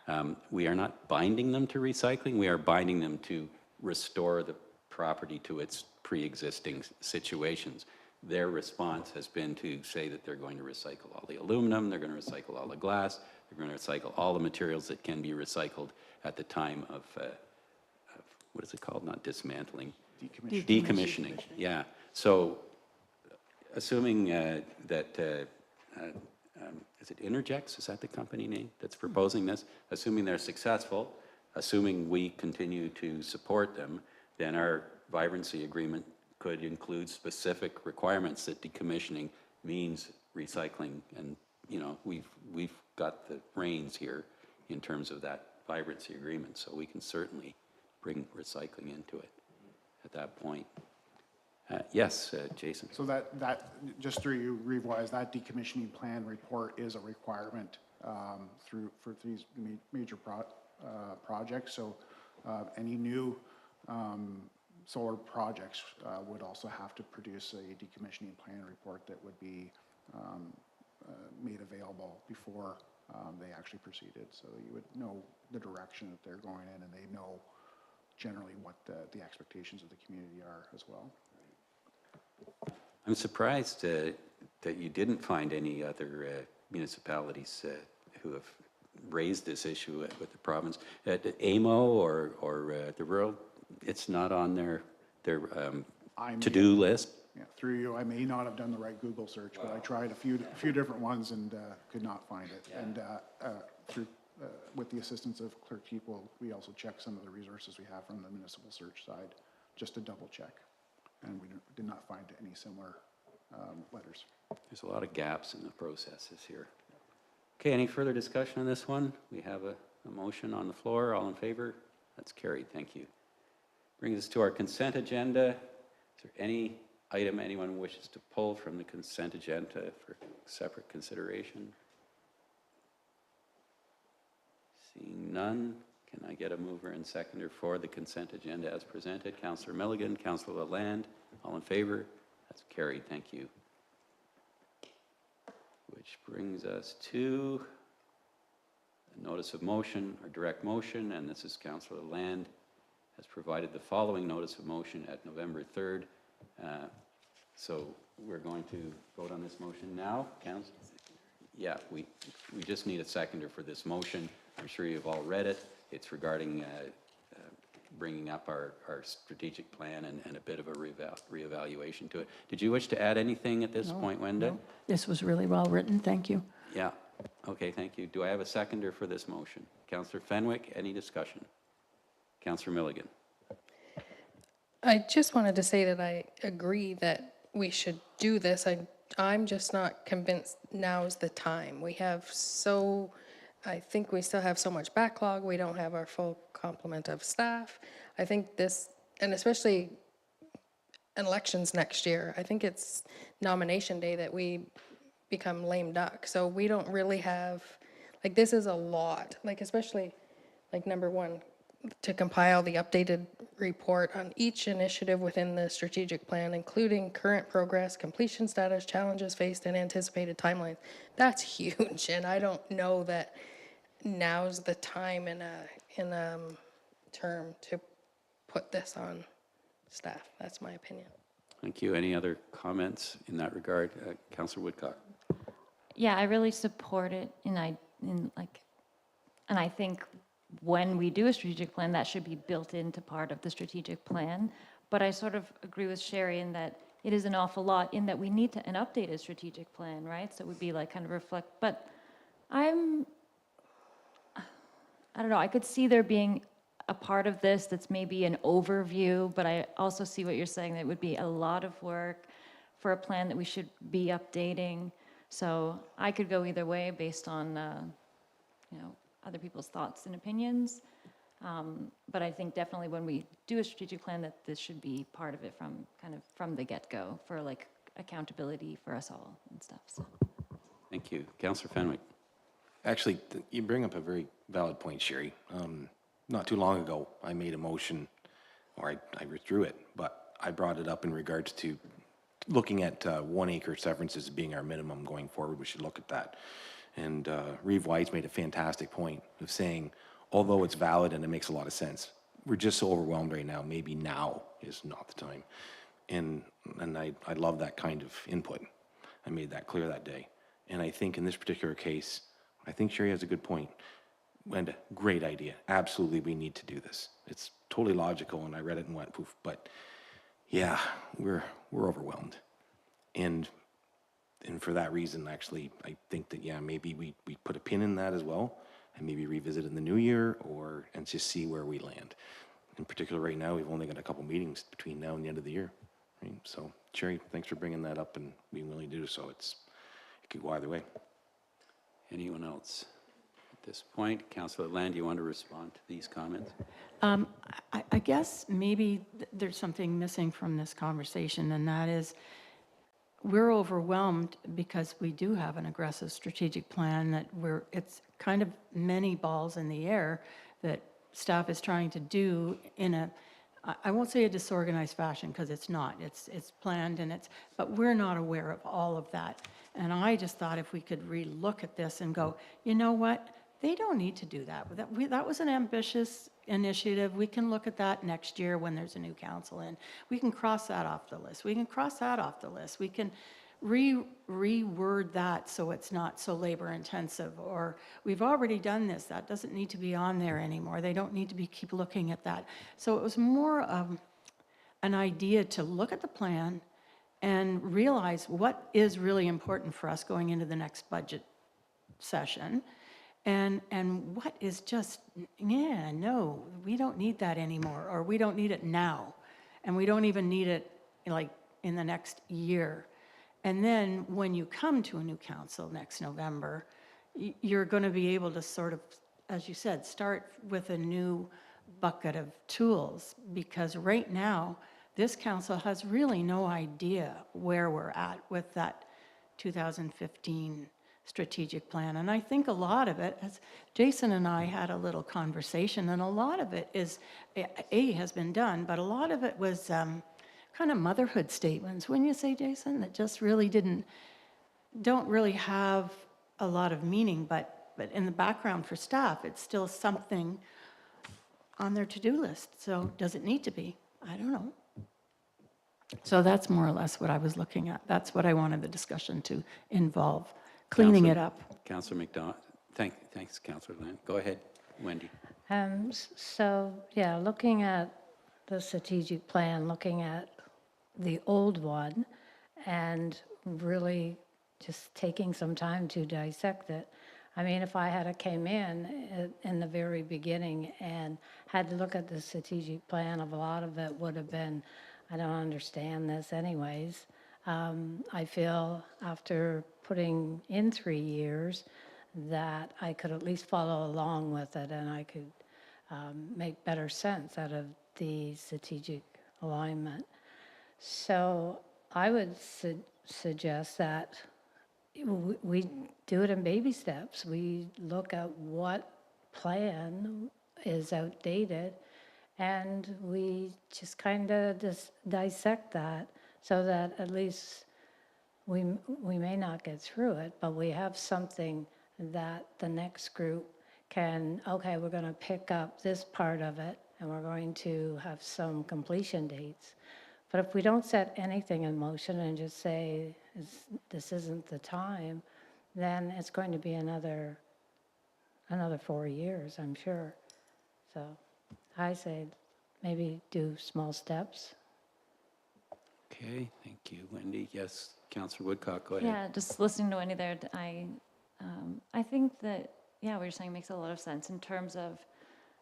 Yeah. We are not binding them to recycling. We are binding them to restore the property to its pre-existing situations. Their response has been to say that they're going to recycle all the aluminum, they're going to recycle all the glass, they're going to recycle all the materials that can be recycled at the time of what is it called? Not dismantling. Decommissioning. Yeah. So assuming that, is it Interjex? Is that the company name that's proposing this? Assuming they're successful, assuming we continue to support them, then our vibrancy agreement could include specific requirements that decommissioning means recycling. And, you know, we've got the reins here in terms of that vibrancy agreement, so we can certainly bring recycling into it at that point. Yes, Jason. So that just through you, Reeve-wise, that decommissioning plan report is a requirement for these major projects. So any new solar projects would also have to produce a decommissioning plan report that would be made available before they actually proceeded. So you would know the direction that they're going in, and they know generally what the expectations of the community are as well. I'm surprised that you didn't find any other municipalities who have raised this issue with the province. AMO or the rural, it's not on their to-do list. Yeah, through you, I may not have done the right Google search, but I tried a few different ones and could not find it. Yeah. And through with the assistance of Clerk Teeple, we also checked some of the resources we have from the municipal search side, just to double check. And we did not find any similar letters. There's a lot of gaps in the processes here. Okay, any further discussion on this one? We have a motion on the floor. All in favor? That's carried. Thank you. Brings us to our consent agenda. Is there any item anyone wishes to pull from the consent agenda for separate consideration? Seeing none, can I get a mover and seconder for the consent agenda as presented? Councillor Milligan, Councillor Lalande, all in favor? That's carried. Thank you. Which brings us to a notice of motion or direct motion, and this is Councillor Lalande has provided the following notice of motion at November 3rd. So we're going to vote on this motion now, Council? Yeah, we just need a seconder for this motion. I'm sure you've all read it. It's regarding bringing up our strategic plan and a bit of a reevaluation to it. Did you wish to add anything at this point, Wenda? No. This was really well written. Thank you. Yeah. Okay, thank you. Do I have a seconder for this motion? Councillor Fenwick, any discussion? Councillor Milligan. I just wanted to say that I agree that we should do this. I'm just not convinced now's the time. I think we still have so much backlog. We don't have our full complement of staff. I think this, and especially elections next year, I think it's nomination day that we become lame duck. So we don't really have, like, this is a lot, like, especially like number one, to compile the updated report on each initiative within the strategic plan, including current progress, completion status, challenges faced, and anticipated timelines. That's huge, and I don't know that now's the time in a term to put this on staff. That's my opinion. Thank you. Any other comments in that regard? Councillor Woodcock. Yeah, I really support it, and I think when we do a strategic plan, that should be built into part of the strategic plan. But I sort of agree with Sherry in that it is an awful lot in that we need to, an updated strategic plan, right? So it would be like kind of reflect, but I don't know, I could see there being a part of this that's maybe an overview, but I also see what you're saying, that it would be a lot of work for a plan that we should be updating. So I could go either way based on, other people's thoughts and opinions. But I think definitely when we do a strategic plan, that this should be part of it from the get-go for like accountability for us all and stuff, so. Thank you. Councillor Fenwick. Actually, you bring up a very valid point, Sherry. Not too long ago, I made a motion, or I withdrew it, but I brought it up in regards to looking at 1 acre severances being our minimum going forward. We should look at that. And Reeve White's made a fantastic point of saying, although it's valid and it makes a lot of sense, we're just so overwhelmed right now. Maybe now is not the time. And I love that kind of input. I made that clear that day. And I think in this particular case, I think Sherry has a good point. And a great idea. Absolutely, we need to do this. It's totally logical, and I read it and went poof. But yeah, we're overwhelmed. And for that reason, actually, I think that, yeah, maybe we put a pin in that as well, and maybe revisit in the new year, and just see where we land. In particular, right now, we've only got a couple meetings between now and the end of the year. Right? So, Sherry, thanks for bringing that up and being willing to do so. It could go either way. Anyone else? At this point, Councillor Land, you want to respond to these comments? I guess maybe there's something missing from this conversation, and that is we're overwhelmed because we do have an aggressive strategic plan that it's kind of many balls in the air that staff is trying to do in I won't say a disorganized fashion, because it's not. It's planned, but we're not aware of all of that. And I just thought if we could re-look at this and go, you know what? They don't need to do that. That was an ambitious initiative. We can look at that next year when there's a new council in. We can cross that off the list. We can cross that off the list. We can reword that so it's not so labor intensive, or we've already done this. That doesn't need to be on there anymore. They don't need to keep looking at that. So it was more of an idea to look at the plan and realize what is really important for us going into the next budget session. And what is just, yeah, no, we don't need that anymore, or we don't need it now. And we don't even need it like in the next year. And then when you come to a new council next November, you're going to be able to sort of, as you said, start with a new bucket of tools, because right now, this council has really no idea where we're at with that 2015 strategic plan. And I think a lot of it, as Jason and I had a little conversation, and a lot of it has been done, but a lot of it was kind of motherhood statements, wouldn't you say, Jason, that just really don't really have a lot of meaning, but in the background for staff, it's still something on their to-do list. So does it need to be? I don't know. So that's more or less what I was looking at. That's what I wanted the discussion to involve, cleaning it up. Councillor McDonald. Thanks, Councillor Land. Go ahead, Wendy. So, yeah, looking at the strategic plan, looking at the old one, and really just taking some time to dissect it. I mean, if I had came in the very beginning and had to look at the strategic plan, a lot of it would have been, I don't understand this anyways. I feel after putting in 3 years that I could at least follow along with it, and I could make better sense out of the strategic alignment. So I would suggest that we do it in baby steps. We look at what plan is outdated, and we just kind of dissect that so that at least we may not get through it, but we have something that the next group can, okay, we're going to pick up this part of it, and we're going to have some completion dates. But if we don't set anything in motion and just say, this isn't the time, then it's going to be another 4 years, I'm sure. So I say maybe do small steps. Okay, thank you, Wendy. Yes, Councillor Woodcock, go ahead. Yeah, just listening to Wendy there, I think that, yeah, what you're saying makes a lot of sense in terms of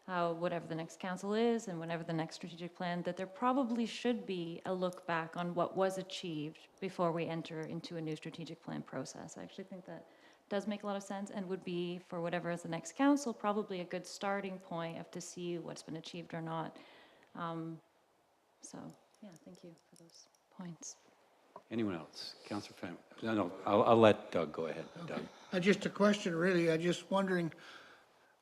how whatever the next council is and whenever the next strategic plan, that there probably should be a look back on what was achieved before we enter into a new strategic plan process. I actually think that does make a lot of sense and would be, for whatever is the next council, probably a good starting point of to see what's been achieved or not. So, yeah, thank you for those points. Anyone else? Councillor Fenwick? No, I'll let Doug go ahead. Doug. Just a question, really. I'm just wondering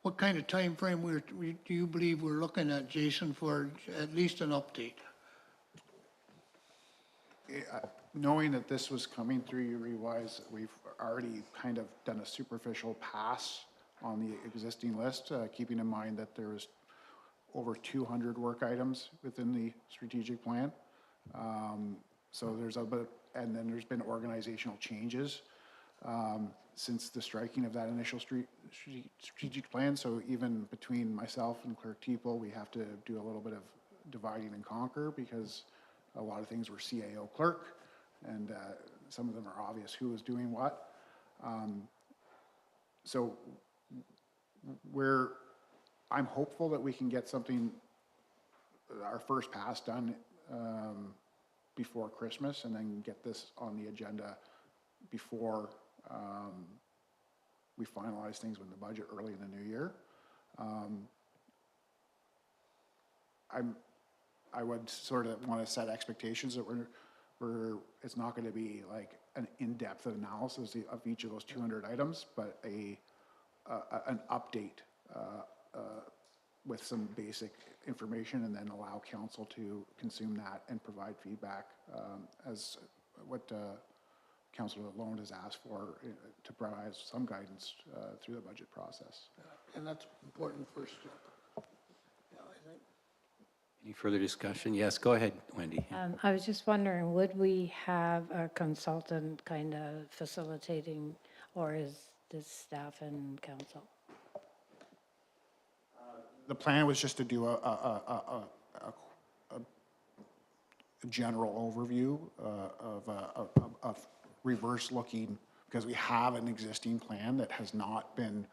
what kind of time frame do you believe we're looking at, Jason, for at least an update? Knowing that this was coming through, you realize we've already kind of done a superficial pass on the existing list, keeping in mind that there's over 200 work items within the strategic plan. So there's a bit, and then there's been organizational changes since the striking of that initial strategic plan. So even between myself and Clerk Teeple, we have to do a little bit of dividing and conquer, because a lot of things were CAO clerk, and some of them are obvious who was doing what. So I'm hopeful that we can get something, our first pass done before Christmas, and then get this on the agenda before we finalize things with the budget early in the new year. I would sort of want to set expectations that it's not going to be like an in-depth analysis of each of those 200 items, but an update with some basic information, and then allow council to consume that and provide feedback as what Councilor Lalonde has asked for, to provide some guidance through the budget process. And that's important first step. Yeah, I think. Any further discussion? Yes, go ahead, Wendy. I was just wondering, would we have a consultant kind of facilitating, or is this staff and council? The plan was just to do a general overview of reverse looking, because we have an existing plan that has not been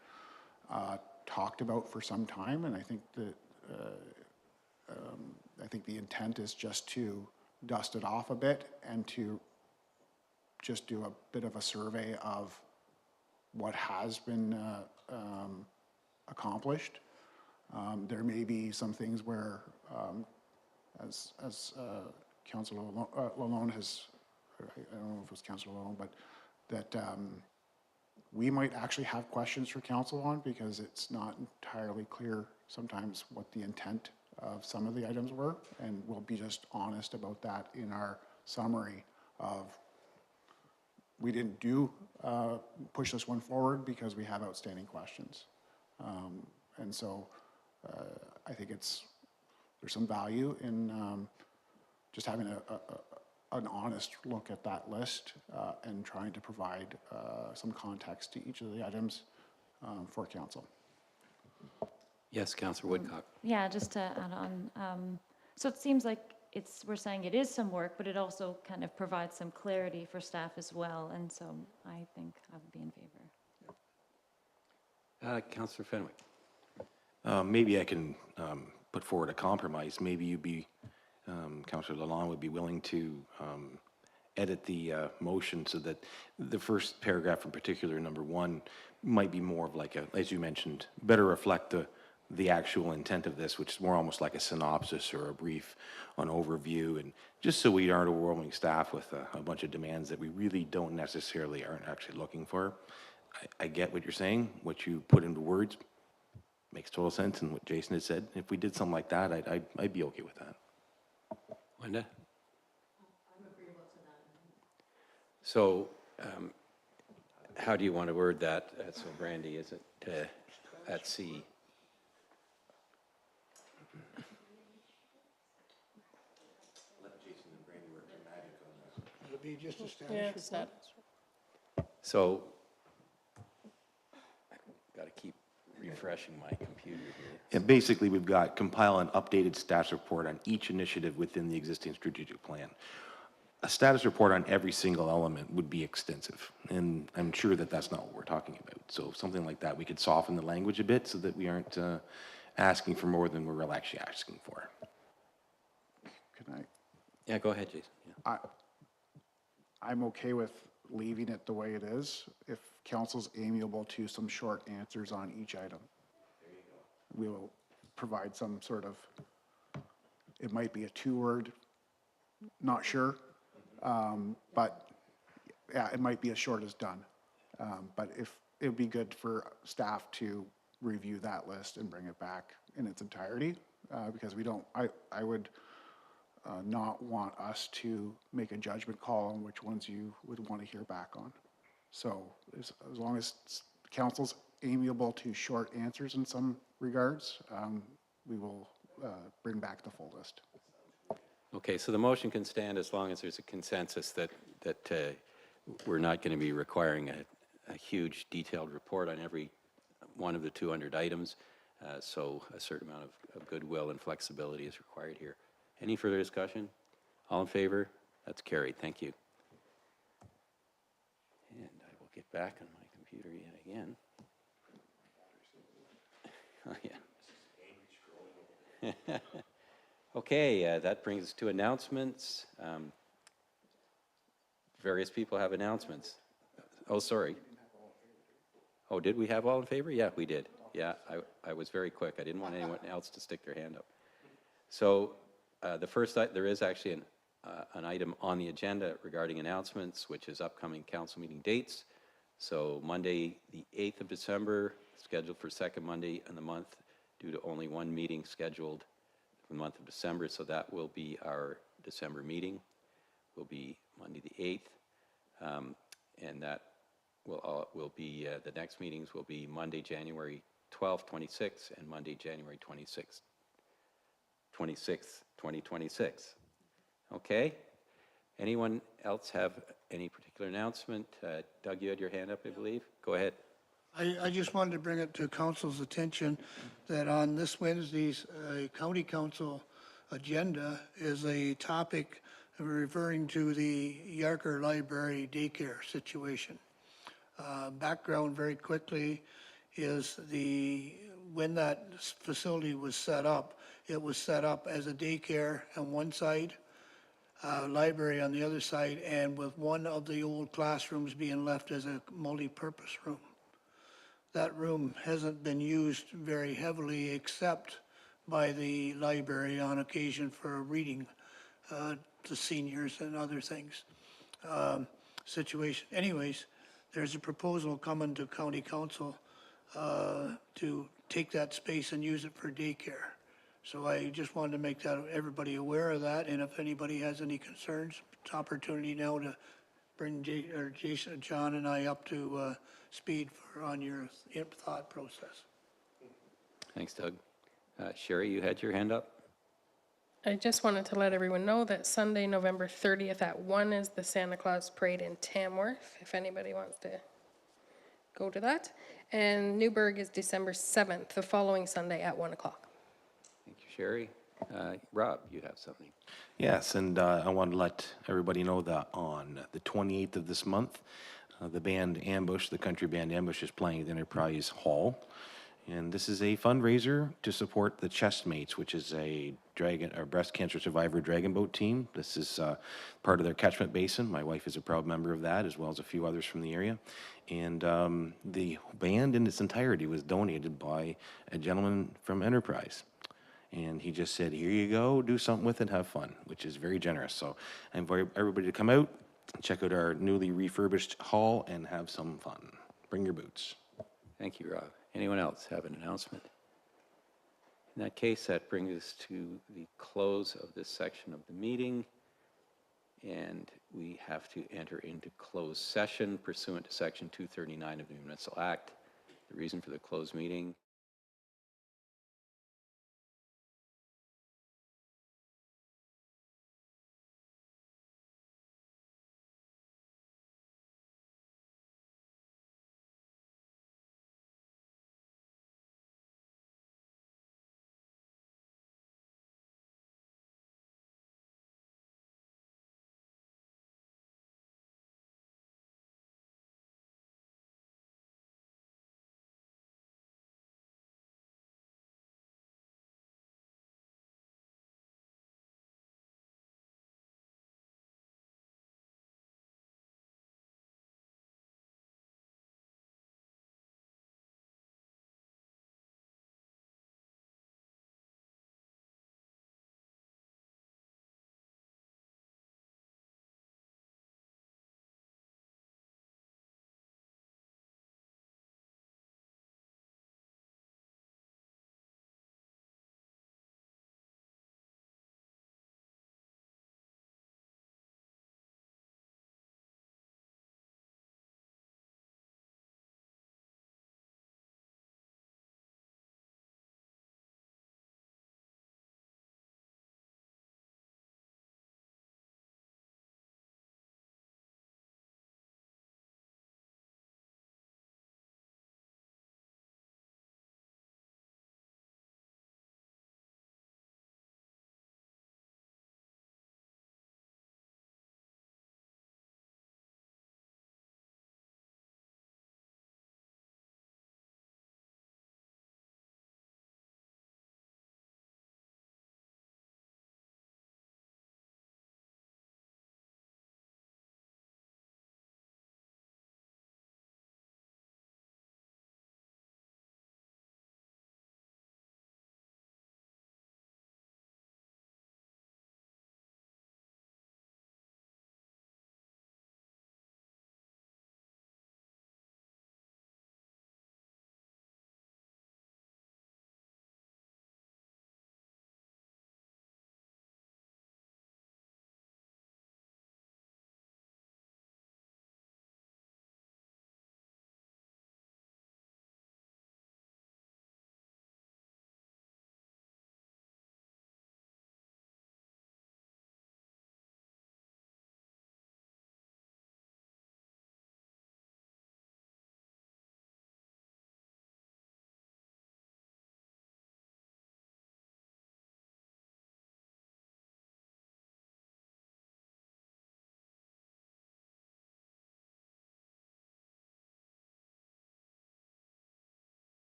talked about for some time, and I think that the intent is just to dust it off a bit and to just do a bit of a survey of what has been accomplished. There may be some things where, as Councilor Lalonde has, I don't know if it was Councilor Lalonde, but that we might actually have questions for council on, because it's not entirely clear sometimes what the intent of some of the items were, and we'll be just honest about that in our summary of, we didn't push this one forward because we have outstanding questions. And so I think there's some value in just having an honest look at that list and trying to provide some context to each of the items for council. Yes, Councillor Woodcock. Yeah, just to add on, so it seems like we're saying it is some work, but it also kind of provides some clarity for staff as well, and so I think I would be in favor. Councillor Fenwick. Maybe I can put forward a compromise. Maybe Councillor Lalonde would be willing to edit the motion so that the first paragraph in particular, number 1, might be more of like as you mentioned, better reflect the actual intent of this, which is more almost like a synopsis or a brief on overview, and just so we aren't overwhelming staff with a bunch of demands that we really aren't actually looking for. I get what you're saying. What you put into words makes total sense, and what Jason had said. If we did something like that, I'd be okay with that. Linda? I'm agreeable to that. So how do you want to word that? So Brandy, is it at C? It'll be just a status Yeah, report. status. So I've got to keep refreshing my computer here. And basically, we've got compile an updated status report on each initiative within the existing strategic plan. a status report on every single element would be extensive, and I'm sure that that's not what we're talking about. So something like that, we could soften the language a bit so that we aren't asking for more than we're actually asking for. Can I, Yeah, go ahead, Jason. Yeah. I'm okay with leaving it the way it is if council's amiable to some short answers on each item. We will provide some sort of, it might be a 2-word, not sure. But yeah, it might be as short as done. But if, it would be good for staff to review that list and bring it back in its entirety, because we don't, I would not want us to make a judgment call on which ones you would want to hear back on. So as long as council's amiable to short answers in some regards, we will bring back the full list. Okay, so the motion can stand as long as there's a consensus that we're not going to be requiring a huge detailed report on every one of the 200 items. So a certain amount of goodwill and flexibility is required here. Any further discussion? All in favor? That's carried. Thank you. And I will get back on my computer yet again. Oh, yeah. Okay, that brings us to announcements. Various people have announcements. Oh, sorry. Oh, did we have all in favor? Yeah, we did. Yeah, I was very quick. I didn't want anyone else to stick their hand up. So the first, there is actually an item on the agenda regarding announcements, which is upcoming council meeting dates. So Monday, the 8th of December, scheduled for second Monday in the month due to only one meeting scheduled for the month of December. So that will be our December meeting, will be Monday the 8th. And that will be, the next meetings will be Monday, January 12th, 26th, and Monday, January 26th, 2026. Okay? Anyone else have any particular announcement? Doug, you had your hand up, I believe. Go ahead. I just wanted to bring it to council's attention that on this Wednesday's county council agenda is a topic referring to the Yarker Library daycare situation. Background very quickly is when that facility was set up, it was set up as a daycare on one side, library on the other side, and with one of the old classrooms being left as a multi-purpose room. That room hasn't been used very heavily except by the library on occasion for reading to seniors and other things. Situation. Anyways, there's a proposal coming to county council to take that space and use it for daycare. So I just wanted to make everybody aware of that, and if anybody has any concerns, it's an opportunity now to bring Jason, John, and I up to speed on your thought process. Thanks, Doug. Sherry, you had your hand up? I just wanted to let everyone know that Sunday, November 30th at 1 is the Santa Claus Parade in Tamworth, if anybody wants to go to that. And Newburgh is December 7th, the following Sunday at 1 o'clock. Thank you, Sherry. Rob, you have something. Yes, and I want to let everybody know that on the 28th of this month, the band Ambush, the country band Ambush, is playing at the Enterprise Hall. And this is a fundraiser to support the Chestmates, which is a breast cancer survivor dragon boat team. This is part of their catchment basin. My wife is a proud member of that, as well as a few others from the area. And the band in its entirety was donated by a gentleman from Enterprise. And he just said, here you go, do something with it, have fun, which is very generous. So I invite everybody to come out, check out our newly refurbished hall, and have some fun. Bring your boots. Thank you, Rob. Anyone else have an announcement? In that case, that brings us to the close of this section of the meeting. And we have to enter into closed session pursuant to Section 239 of the Municipal Act. The reason for the closed meeting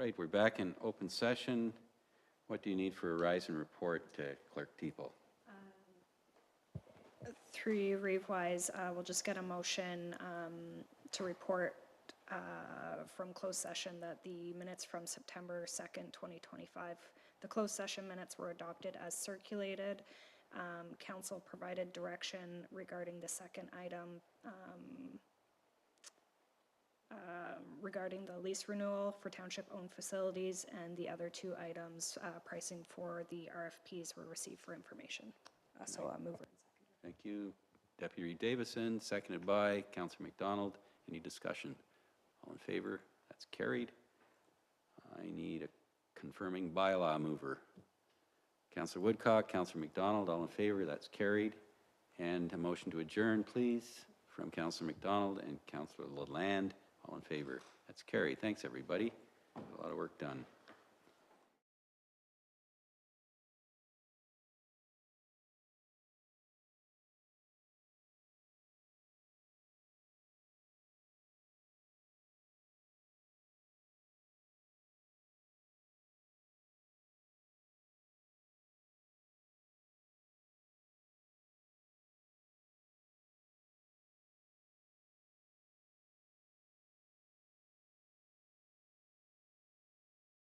right, we're back in open session. What do you need for a rise and report, Clerk Teeple? Through you, Reeve-wise, we'll just get a motion to report from closed session that the minutes from September 2nd, 2025, the closed session minutes were adopted as circulated. Council provided direction regarding the second item regarding the lease renewal for township-owned facilities, and the other two items, pricing for the RFPs were received for information. So mover and seconder. Thank you. Deputy Davison, seconded by Councillor McDonald. Any discussion? All in favor? That's carried. I need a confirming bylaw mover. Councillor Woodcock, Councillor McDonald, all in favor? That's carried. And a motion to adjourn, please, from Councillor McDonald and Councillor Lalande. All in favor? That's carried. Thanks, everybody. A lot of work done.